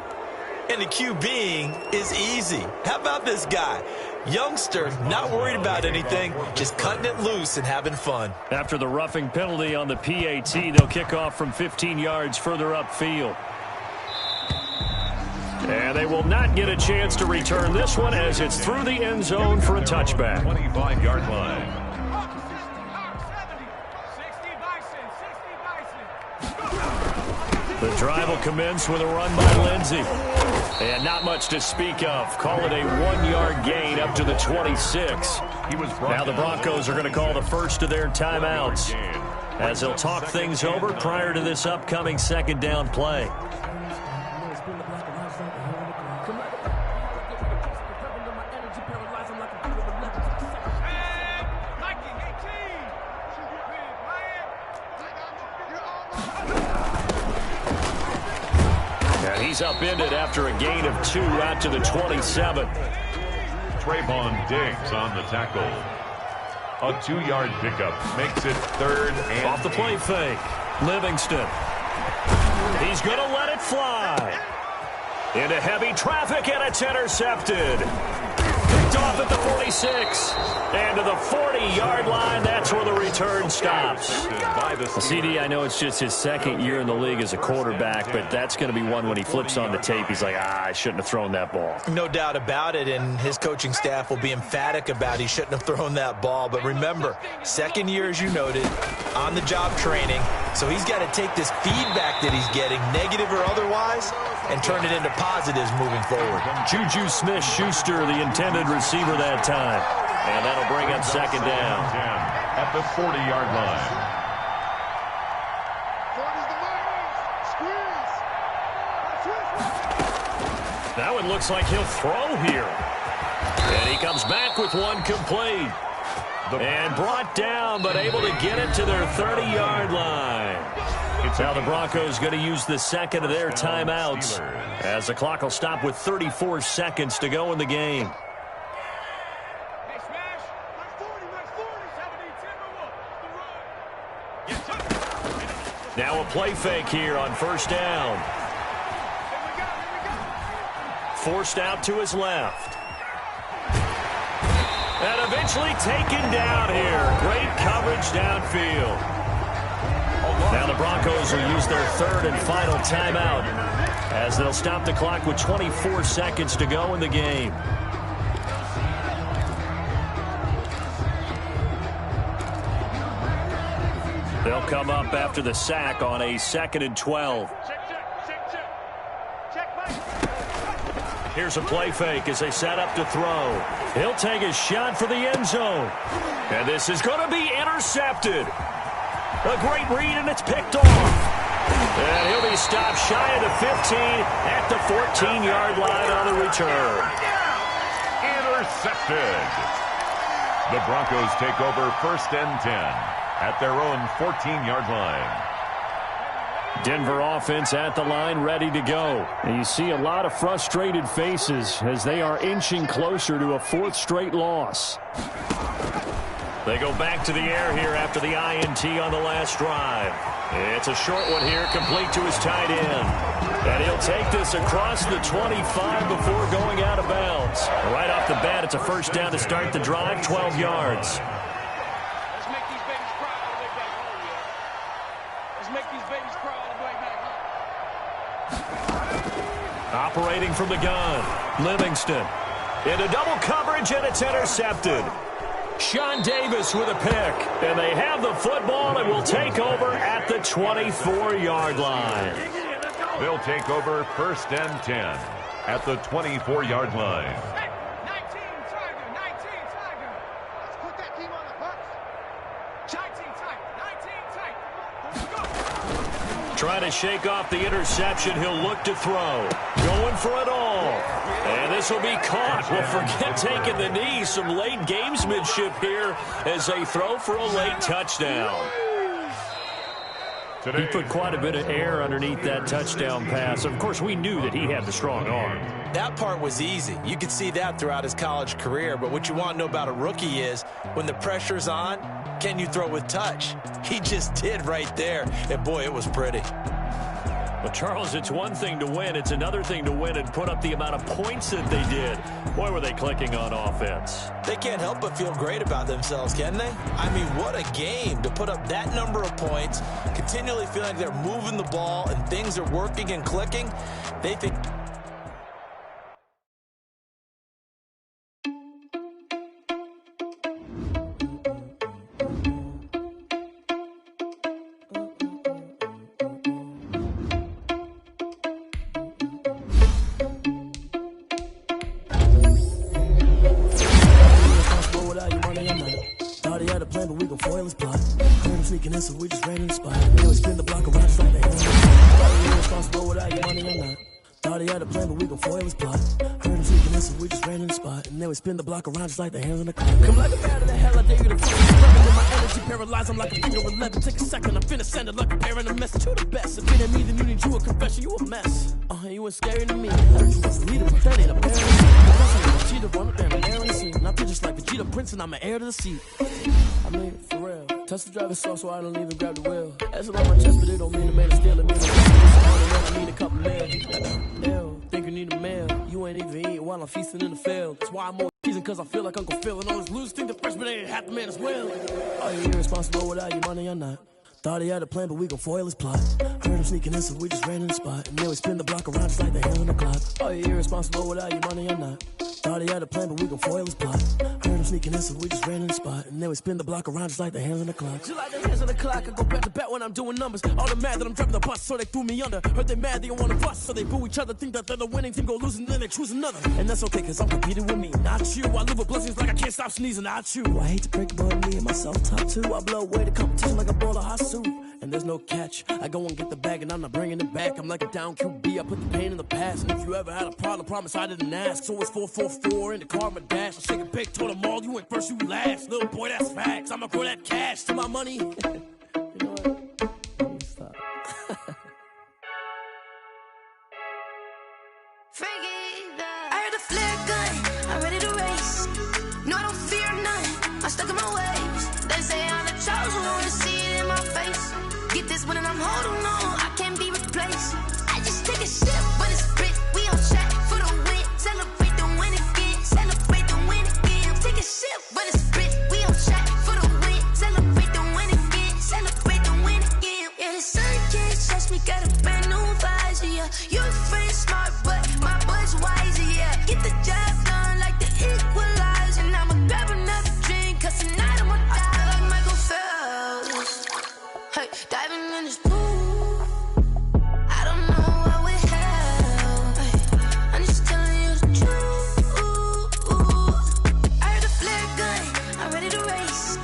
and the QBing is easy. How about this guy? Youngster, not worried about anything, just cutting it loose and having fun. After the roughing penalty on the PAT, they'll kick off from 15 yards further upfield. And they will not get a chance to return this one as it's through the end zone for a touchback. 25-yard line. The drive will commence with a run by Lindsey. And not much to speak of. Call it a 1-yard gain up to the 26. Now the Broncos are going to call the first of their timeouts as they'll talk things over prior to this upcoming second down play. He's upended after a gain of 2 out to the 27. Trayvon Diggs on the tackle. A 2-yard pickup makes it 3rd and off the play fake. Livingston. He's going to let it fly. Into heavy traffic, and it's intercepted. Picked off at the 46. And to the 40-yard line, that's where the return stops. CD, I know it's just his second year in the league as a quarterback, but that's going to be one when he flips on the tape, he's like, I shouldn't have thrown that ball. No doubt about it, and his coaching staff will be emphatic about he shouldn't have thrown that ball. But remember, second year, as you noted, on-the-job training, so he's got to take this feedback that he's getting, negative or otherwise, and turn it into positives moving forward. Juju Smith-Schuster, the intended receiver that time. And that'll bring up second down. At the 40-yard line. Now it looks like he'll throw here. And he comes back with one complete. And brought down, but able to get it to their 30-yard line. Now the Broncos going to use the second of their timeouts as the clock will stop with 34 seconds to go in the game. Now a play fake here on first down. Forced out to his left. And eventually taken down here. Great coverage downfield. Now the Broncos will use their third and final timeout as they'll stop the clock with 24 seconds to go in the game. They'll come up after the sack on a 2nd and 12. Here's a play fake as they set up to throw. He'll take a shot for the end zone. And this is going to be intercepted. A great read, and it's picked off. And he'll be stopped shy of the 15 at the 14-yard line on the return. Intercepted. The Broncos take over 1st and 10. At their own 14-yard line. Denver offense at the line, ready to go. And you see a lot of frustrated faces as they are inching closer to a 4th straight loss. They go back to the air here after the INT on the last drive. It's a short one here, complete to his tight end. And he'll take this across the 25 before going out of bounds. Right off the bat, it's a first down to start the drive, 12 yards. Operating from the gun, Livingston. Into double coverage, and it's intercepted. Sean Davis with a pick. And they have the football and will take over at the 24-yard line. They'll take over 1st and 10 at the 24-yard line. Trying to shake off the interception. He'll look to throw. Going for it all. And this will be caught. Well, forget taking the knee. Some late gamesmanship here as they throw for a late touchdown. He put quite a bit of air underneath that touchdown pass. Of course, we knew that he had the strong arm. That part was easy. You could see that throughout his college career. But what you want to know about a rookie is when the pressure's on, can you throw with touch? He just did right there. And, boy, it was pretty. Well, Charles, it's one thing to win. It's another thing to win and put up the amount of points that they did. Boy, were they clicking on offense. They can't help but feel great about themselves, can they? I mean, what a game to put up that number of points, continually feeling like they're moving the ball and things are working and clicking. They think... So we just ran in the spot. They always spin the block around just like they own. Irresponsible without your money or not. Thought he had a plan, but we gon' foil his plot. Heard him sneaking in, so we just ran in the spot. And they would spin the block around just like the hands on the clock. Come like a bat of the hell, I dare you to fucking my energy paralyzed, I'm like a finger 11. Take a second, I'm finna send it like a bear in a message. You the best. If it ain't me, then you need you a confession. You a mess. You ain't scary to me. I heard you was a leader, but that ain't a bear to me. I'm a cheater, run up there, I'm an air in the scene. And I feel just like Vegeta Prince, and I'm an heir to the seat. I mean, for real. Touch the driver's soft, so I don't even grab the wheel. That's on my chest, but it don't mean the man is stealing me. I need a couple mil. Ew, think you need a meal. You ain't even eating while I'm feasting in the field. That's why I'm more teasing, cause I feel like Uncle Phil. And all those losers think the freshman ain't half the man as well. Are you irresponsible without your money or not? Thought he had a plan, but we gon' foil his plot. Heard him sneaking in, so we just ran in the spot. And they would spin the block around just like the hands on the clock. Are you irresponsible without your money or not? Thought he had a plan, but we gon' foil his plot. Heard him sneaking in, so we just ran in the spot. And they would spin the block around just like the hands on the clock. Just like the hands on the clock, I go back to back when I'm doing numbers. All the mad that I'm driving the bus, so they threw me under. Heard they mad, they don't wanna bust, so they boo each other. Think that they're the winning team, go losing, then they choose another. And that's okay, cause I'm competing with me, not you. I live with blessings like I can't stop sneezing, not you. I hate to break it, but me and myself top two. I blow away the competition like a bowl of hot soup. And there's no catch. I go and get the bag and I'm not bringing it back. I'm like a down QB, I put the pain in the past. And if you ever had a problem, promise I didn't ask. So it's 444 in the car, my dash. I shake a big, told them all, you went first, you last. Little boy, that's facts. I'ma grow that cash to my money. You know what? Let me stop. I heard the flare gun, I'm ready to race. No, I don't fear none, I'm stuck in my ways. They say I'm the chosen one, to see it in my face. Get this one and I'm holding on, I can't be replaced. I just take a sip, but it's spit, we on track for the win. Celebrate the win again, celebrate the win again. Take a sip, but it's spit, we on track for the win. Celebrate the win again, celebrate the win again. Yeah, the sun can't touch me, got a brand new visor, yeah. Your friend smart, but my boy's wiser, yeah. Get the job done like the equalizer. And I'ma grab another drink, cause tonight I'ma die. I feel like Michael Phelps. Hey, diving in this pool, I don't know what we have. Hey, I'm just telling you the truth. I heard the flare gun, I'm ready to race.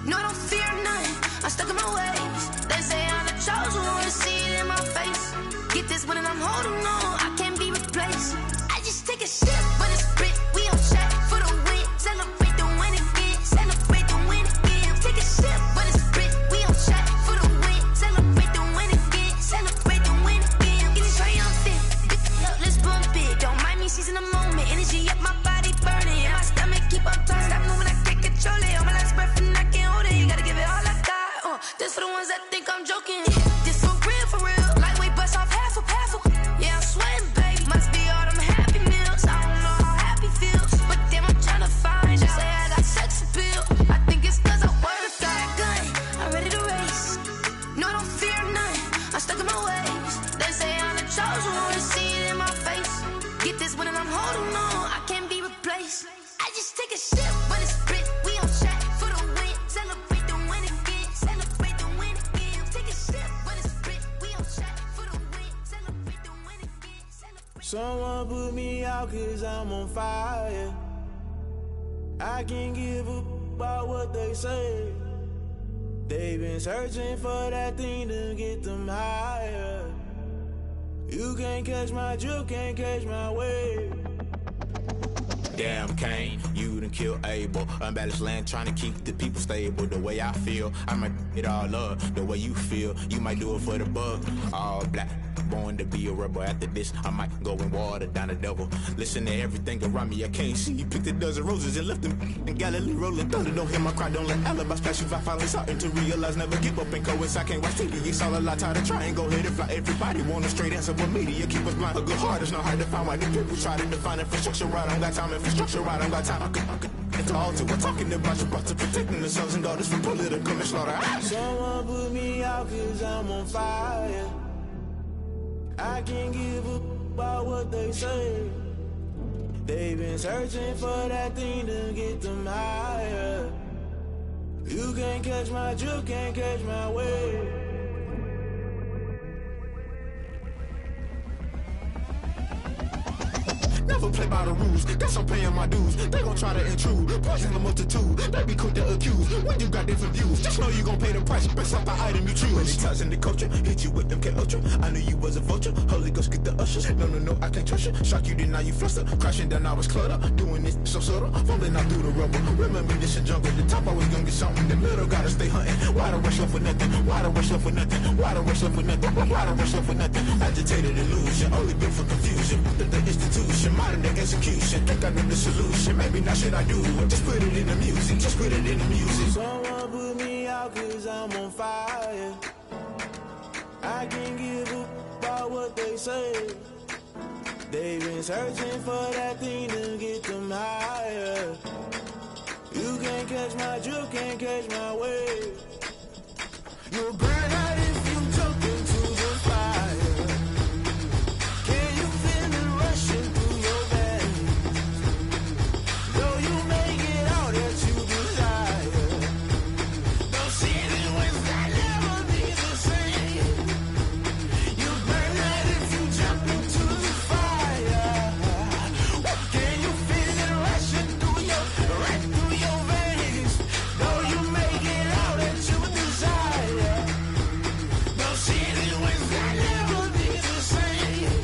No, I don't fear none, I'm stuck in my ways. They say I'm the chosen one, to see it in my face. Get this one and I'm holding on, I can't be replaced. I just take a sip, but it's spit, we on track for the win. Celebrate the win again, celebrate the win again. Take a sip, but it's spit, we on track for the win. Celebrate the win again, celebrate the win again. Get it triumphant, look, let's bump it. Don't mind me seizing the moment, energy up my body burning. And my stomach keep on turning, stop moving, I can't control it. All my life's breath and I can't hold it. You gotta give it all I got. This for the ones that think I'm joking. This for real, lightweight bust off half a. Yeah, I'm sweating, baby. Must be all them happy meals. I don't know how happy feels, but damn, I'm trying to find you. Say I got sex appeal. I think it's cause I work a gun. I'm ready to race. No, I don't fear none. I'm stuck in my ways. They say I'm the chosen one, to see it in my face. Get this one and I'm holding on, I can't be replaced. I just take a sip, but it's spit. We on track for the win. Celebrate the win again. Celebrate the win again. Take a sip, but it's spit. We on track for the win. Celebrate the win again. Someone put me out cause I'm on fire. I can't give up about what they say. They been searching for that thing to get them higher. You can't catch my drift, can't catch my wave. Damn, Kane, you done killed Abel. Unbalanced land, trying to keep the people stable. The way I feel, I might it all up. The way you feel, you might do it for the bug. All black, born to be a rebel. After this, I might go and water down the devil. Listen to everything around me, I can't see. Picked a dozen roses and left them in Galilee rolling thunder. Don't hear my cry, don't let alibis pass you. I finally starting to realize, never give up and coincide. I can't watch TV, it's all a lot. Tired of trying, go ahead and fly. Everybody want a straight answer, but media keep us blind. A good heart is not hard to find. Why the people try to define infrastructure right? I don't got time, infrastructure right, I don't got time. I could it's all to we're talking about your to protecting the sons and daughters from political manslaughter. Someone put me out cause I'm on fire. I can't give up about what they say. They've been searching for that thing to get them higher. You can't catch my drift, can't catch my wave. Never play by the rules, guess I'm paying my dues. They gon' try to intrude, poison the multitude. They be quick to accuse, when you got different views. Just know you gon' pay the price, based off the item you choose. When it's touching the culture, hit you with them K Ultra. I knew you was a vulture, Holy Ghost get the ushers. No, I can't trust you. Shock you, then now you fluster. Crashing down, I was cluttered. Doing this so subtle, falling out through the rubble. Remember this a jungle, the top always gonna get something. In the middle, gotta stay hunting. Why the rush left for nothing? Why the rush left for nothing? Why the rush left for nothing? Why the rush left for nothing? Agitated illusion, only built for confusion. The institution, modern day execution. Think I know the solution. Maybe not should I do it? Just put it in the music. Just put it in the music. Someone put me out cause I'm on fire. I can't give up about what they say. They've been searching for that thing to get them higher. You can't catch my drift, can't catch my wave. You'll burn out if you jump into the fire. Can you feel it rushing through your veins? Though you make it all that you desire. Don't see the winds that never be the same. You burn out if you jump into the fire. Can you feel it rushing through your veins? Though you make it all that you desire. Don't see the winds that never be the same.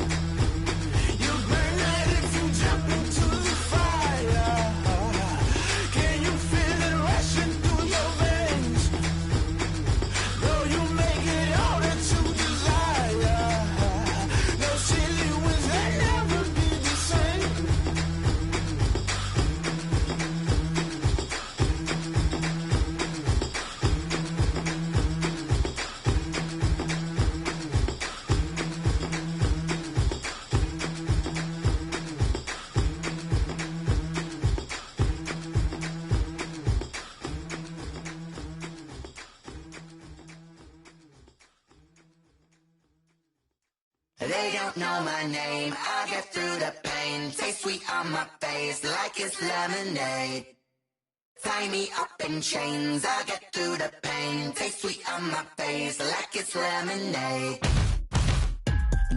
You burn out if you jump into the fire. Can you feel it rushing through your veins? Though you make it all that you desire. No silly winds that never be the same. They don't know my name, I get through the pain. Taste sweet on my face like it's lemonade. Tie me up in chains, I get through the pain. Taste sweet on my face like it's lemonade.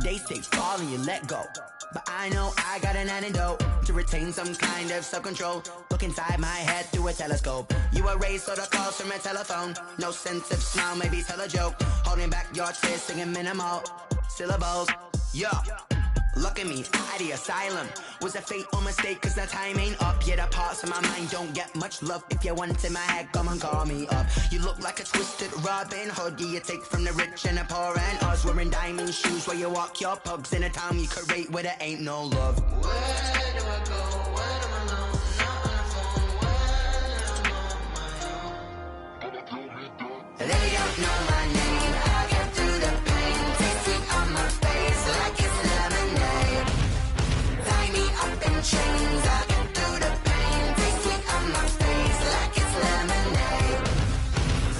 They say fall and you let go, but I know I got an antidote to retain some kind of self-control. Look inside my head through a telescope. You erase all the calls from a telephone. No sense of smile, maybe tell a joke. Holding back your tears, singing minimal syllables. Yeah, look at me, out the asylum. Was a fate or mistake, cause the time ain't up. Yet the parts of my mind don't get much love. If you want in my head, come and call me up. You look like a twisted Robin Hood. Yeah, you take from the rich and the poor and us. Wearing diamond shoes where you walk your pugs in a town you create where there ain't no love. Where do I go? When I'm alone? Not on the phone. When I'm on my own. They don't know my name. I get through the pain. Taste sweet on my face like it's lemonade. Tie me up in chains. I get through the pain. Taste sweet on my face like it's lemonade.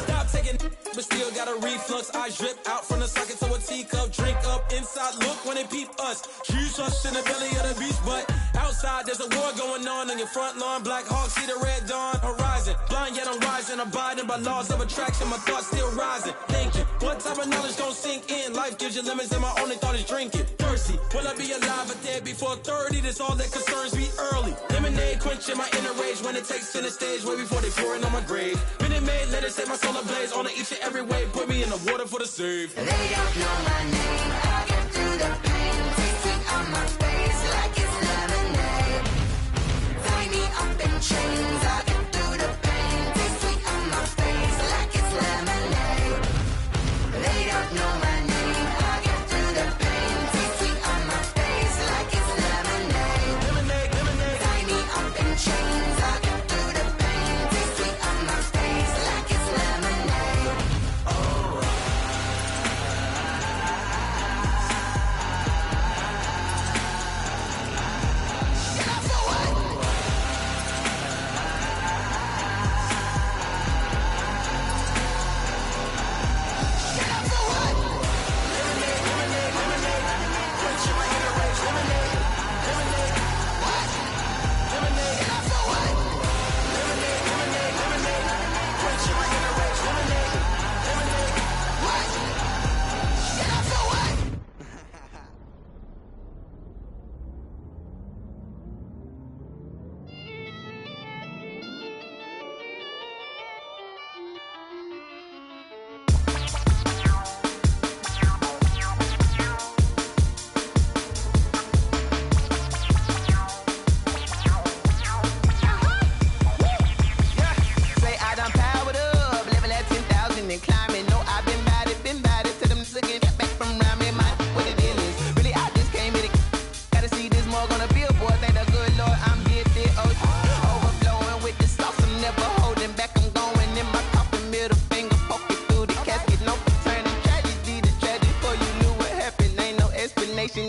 Stop taking, but still got a reflux. I drip out from the socket to a teacup. Drink up inside, look when they peep us. Choose us in the belly of the beast, but outside there's a war going on your front lawn. Black Hawk, see the red dawn horizon. Blind yet I'm rising, a abiding by laws of attraction. My thoughts still rising, thinking, what type of knowledge don't sink in? Life gives you limits and my only thought is drinking. Thirsty, will I be alive or dead before 30? That's all that concerns me early. Lemonade quenching my inner rage when it takes center stage way before they pouring on my grave. Minute Maid, let it set my soul ablaze on each and every way. Put me in the water for the save. They don't know my name. I get through the pain, tasting on my face like it's lemonade. Tie me up in chains. I get through the pain, tasting on my face like it's lemonade. They don't know my name. I get through the pain, tasting on my face like it's lemonade. Lemonade, lemonade. Tie me up in chains. I get through the pain, tasting on my face like it's lemonade.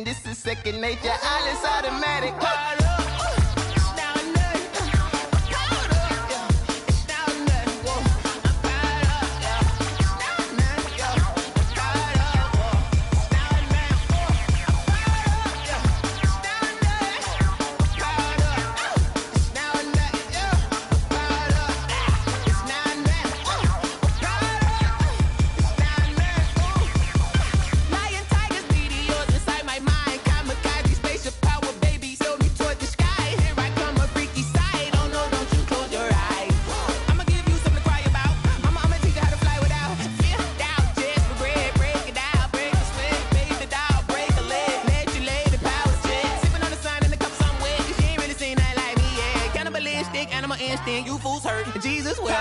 This is second nature, all is automatic. You fools hurt. Jesus will.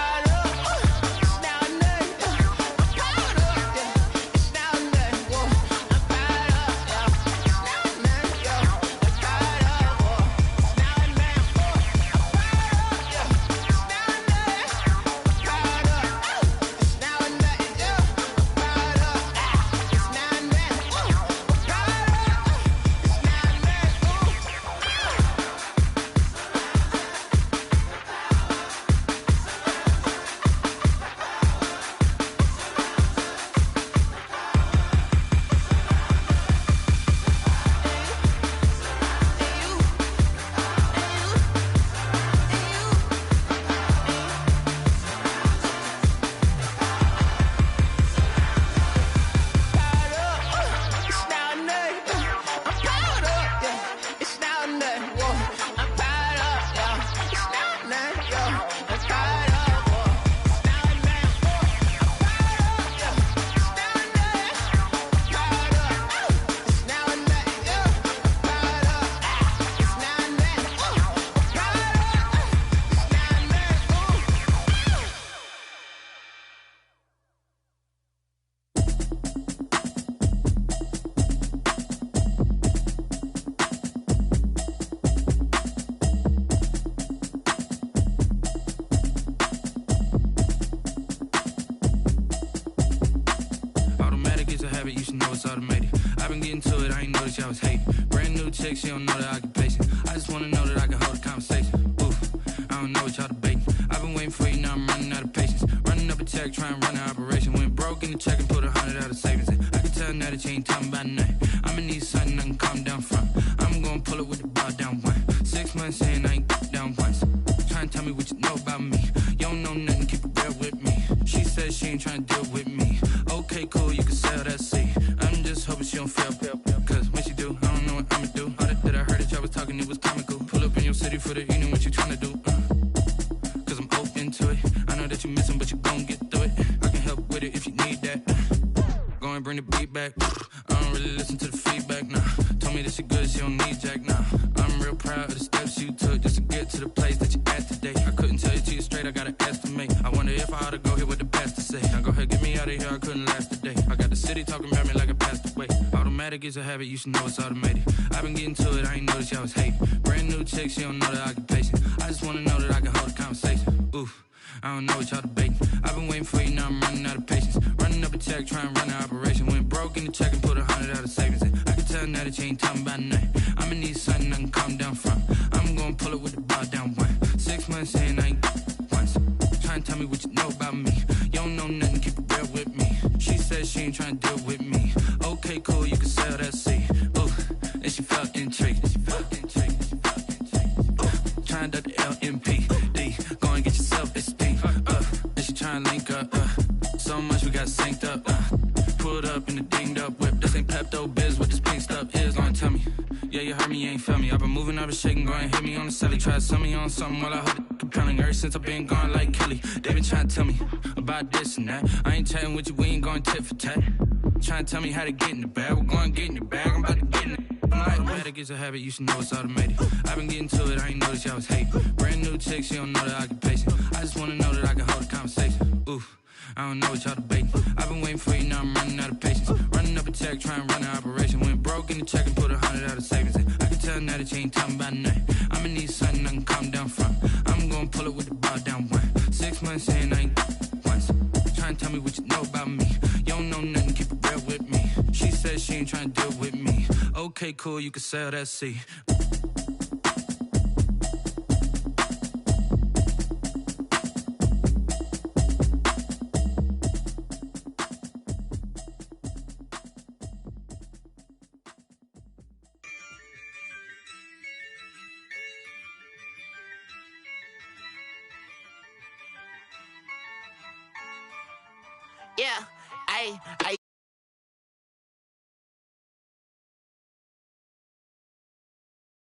You should know it's automated. I've been getting to it, I ain't noticed y'all was hating. Brand new chick, she don't know the occupation. I just wanna know that I can hold a conversation. Oof, I don't know what y'all debating. I've been waiting for you, now I'm running out of patience. Running up a check, trying to run an operation. Went broke in the check and put 100 out of savings in. I can tell now that you ain't talking about nothing. I'ma need something I can calm down from. I'm gonna pull it with the bar down one. 6 months in, I ain't down once. Trying to tell me what you know about me. You don't know nothing, keep it real with me. she ain't trying to deal with me. Okay, cool, you can sell that seat. I'm just hoping she don't fail. Cause when she do, I don't know what I'ma do. All that I heard that y'all was talking, it was comical. Pull up in your city for the evening, what you trying to do? Cause I'm open to it. I know that you missing, but you gon' get through it. I can help with it if you need that. Go and bring the beat back. I don't really listen to the feedback, nah. Told me that she good, she don't need jack, nah. I'm real proud of the steps you took just to get to the place that you at today. I couldn't tell you to you straight, I gotta estimate. I wonder if I ought to go here with the best to say. Now go ahead, get me out of here, I couldn't last a day. I got the city talking about me like I passed away. Automatic is a habit, you should know it's automated. I've been getting to it, I ain't noticed y'all was hating. Brand new chick, she don't know the occupation. I just wanna know that I can hold a conversation. Oof. I don't know what y'all debating. I've been waiting for you, now I'm running out of patience. Running up a check, trying to run an operation. Went broke in the check and put 100 out of savings in. I can tell now that you ain't talking about nothing. I'ma need something I can calm down from. I'm gonna pull it with the bar down one. 6 months in, I ain't once. Trying to tell me what you know about me. You don't know nothing, keep it real with me. She said she ain't trying to deal with me. Okay, cool, you can sell that seat. Ooh, and she felt intrigued. Trying to duck the LMP. Go and get yourself esteem. And she trying to link up. So much we got synced up. Pulled up in the dinged up whip. This ain't Pepto Biz, what this pink stuff is. Don't tell me. Yeah, you heard me, you ain't feel me. I've been moving, I've been shaking, go and hit me on the celly. Try to sell me on something while I hold it compelling. Ever since I've been gone like Kelly, they been trying to tell me about this and that. I ain't chatting with you, we ain't going tit for tat. Trying to tell me how to get in the bag. We're going to get in the bag, I'm about to get in it. Automatic is a habit, you should know it's automated. I've been getting to it, I ain't noticed y'all was hating. Brand new chick, she don't know the occupation. I just wanna know that I can hold a conversation. Oof, I don't know what y'all debating. I've been waiting for you, now I'm running out of patience. Running up a check, trying to run an operation. Went broke in the check and put 100 out of savings in. I can tell now that you ain't talking about nothing. I'ma need something I can calm down from. I'm gonna pull it with the bar down one. 6 months in, I ain't once. Trying to tell me what you know about me. You don't know nothing, keep it real with me. She said she ain't trying to deal with me. Okay, cool, you can sell that seat. Yeah, ayy,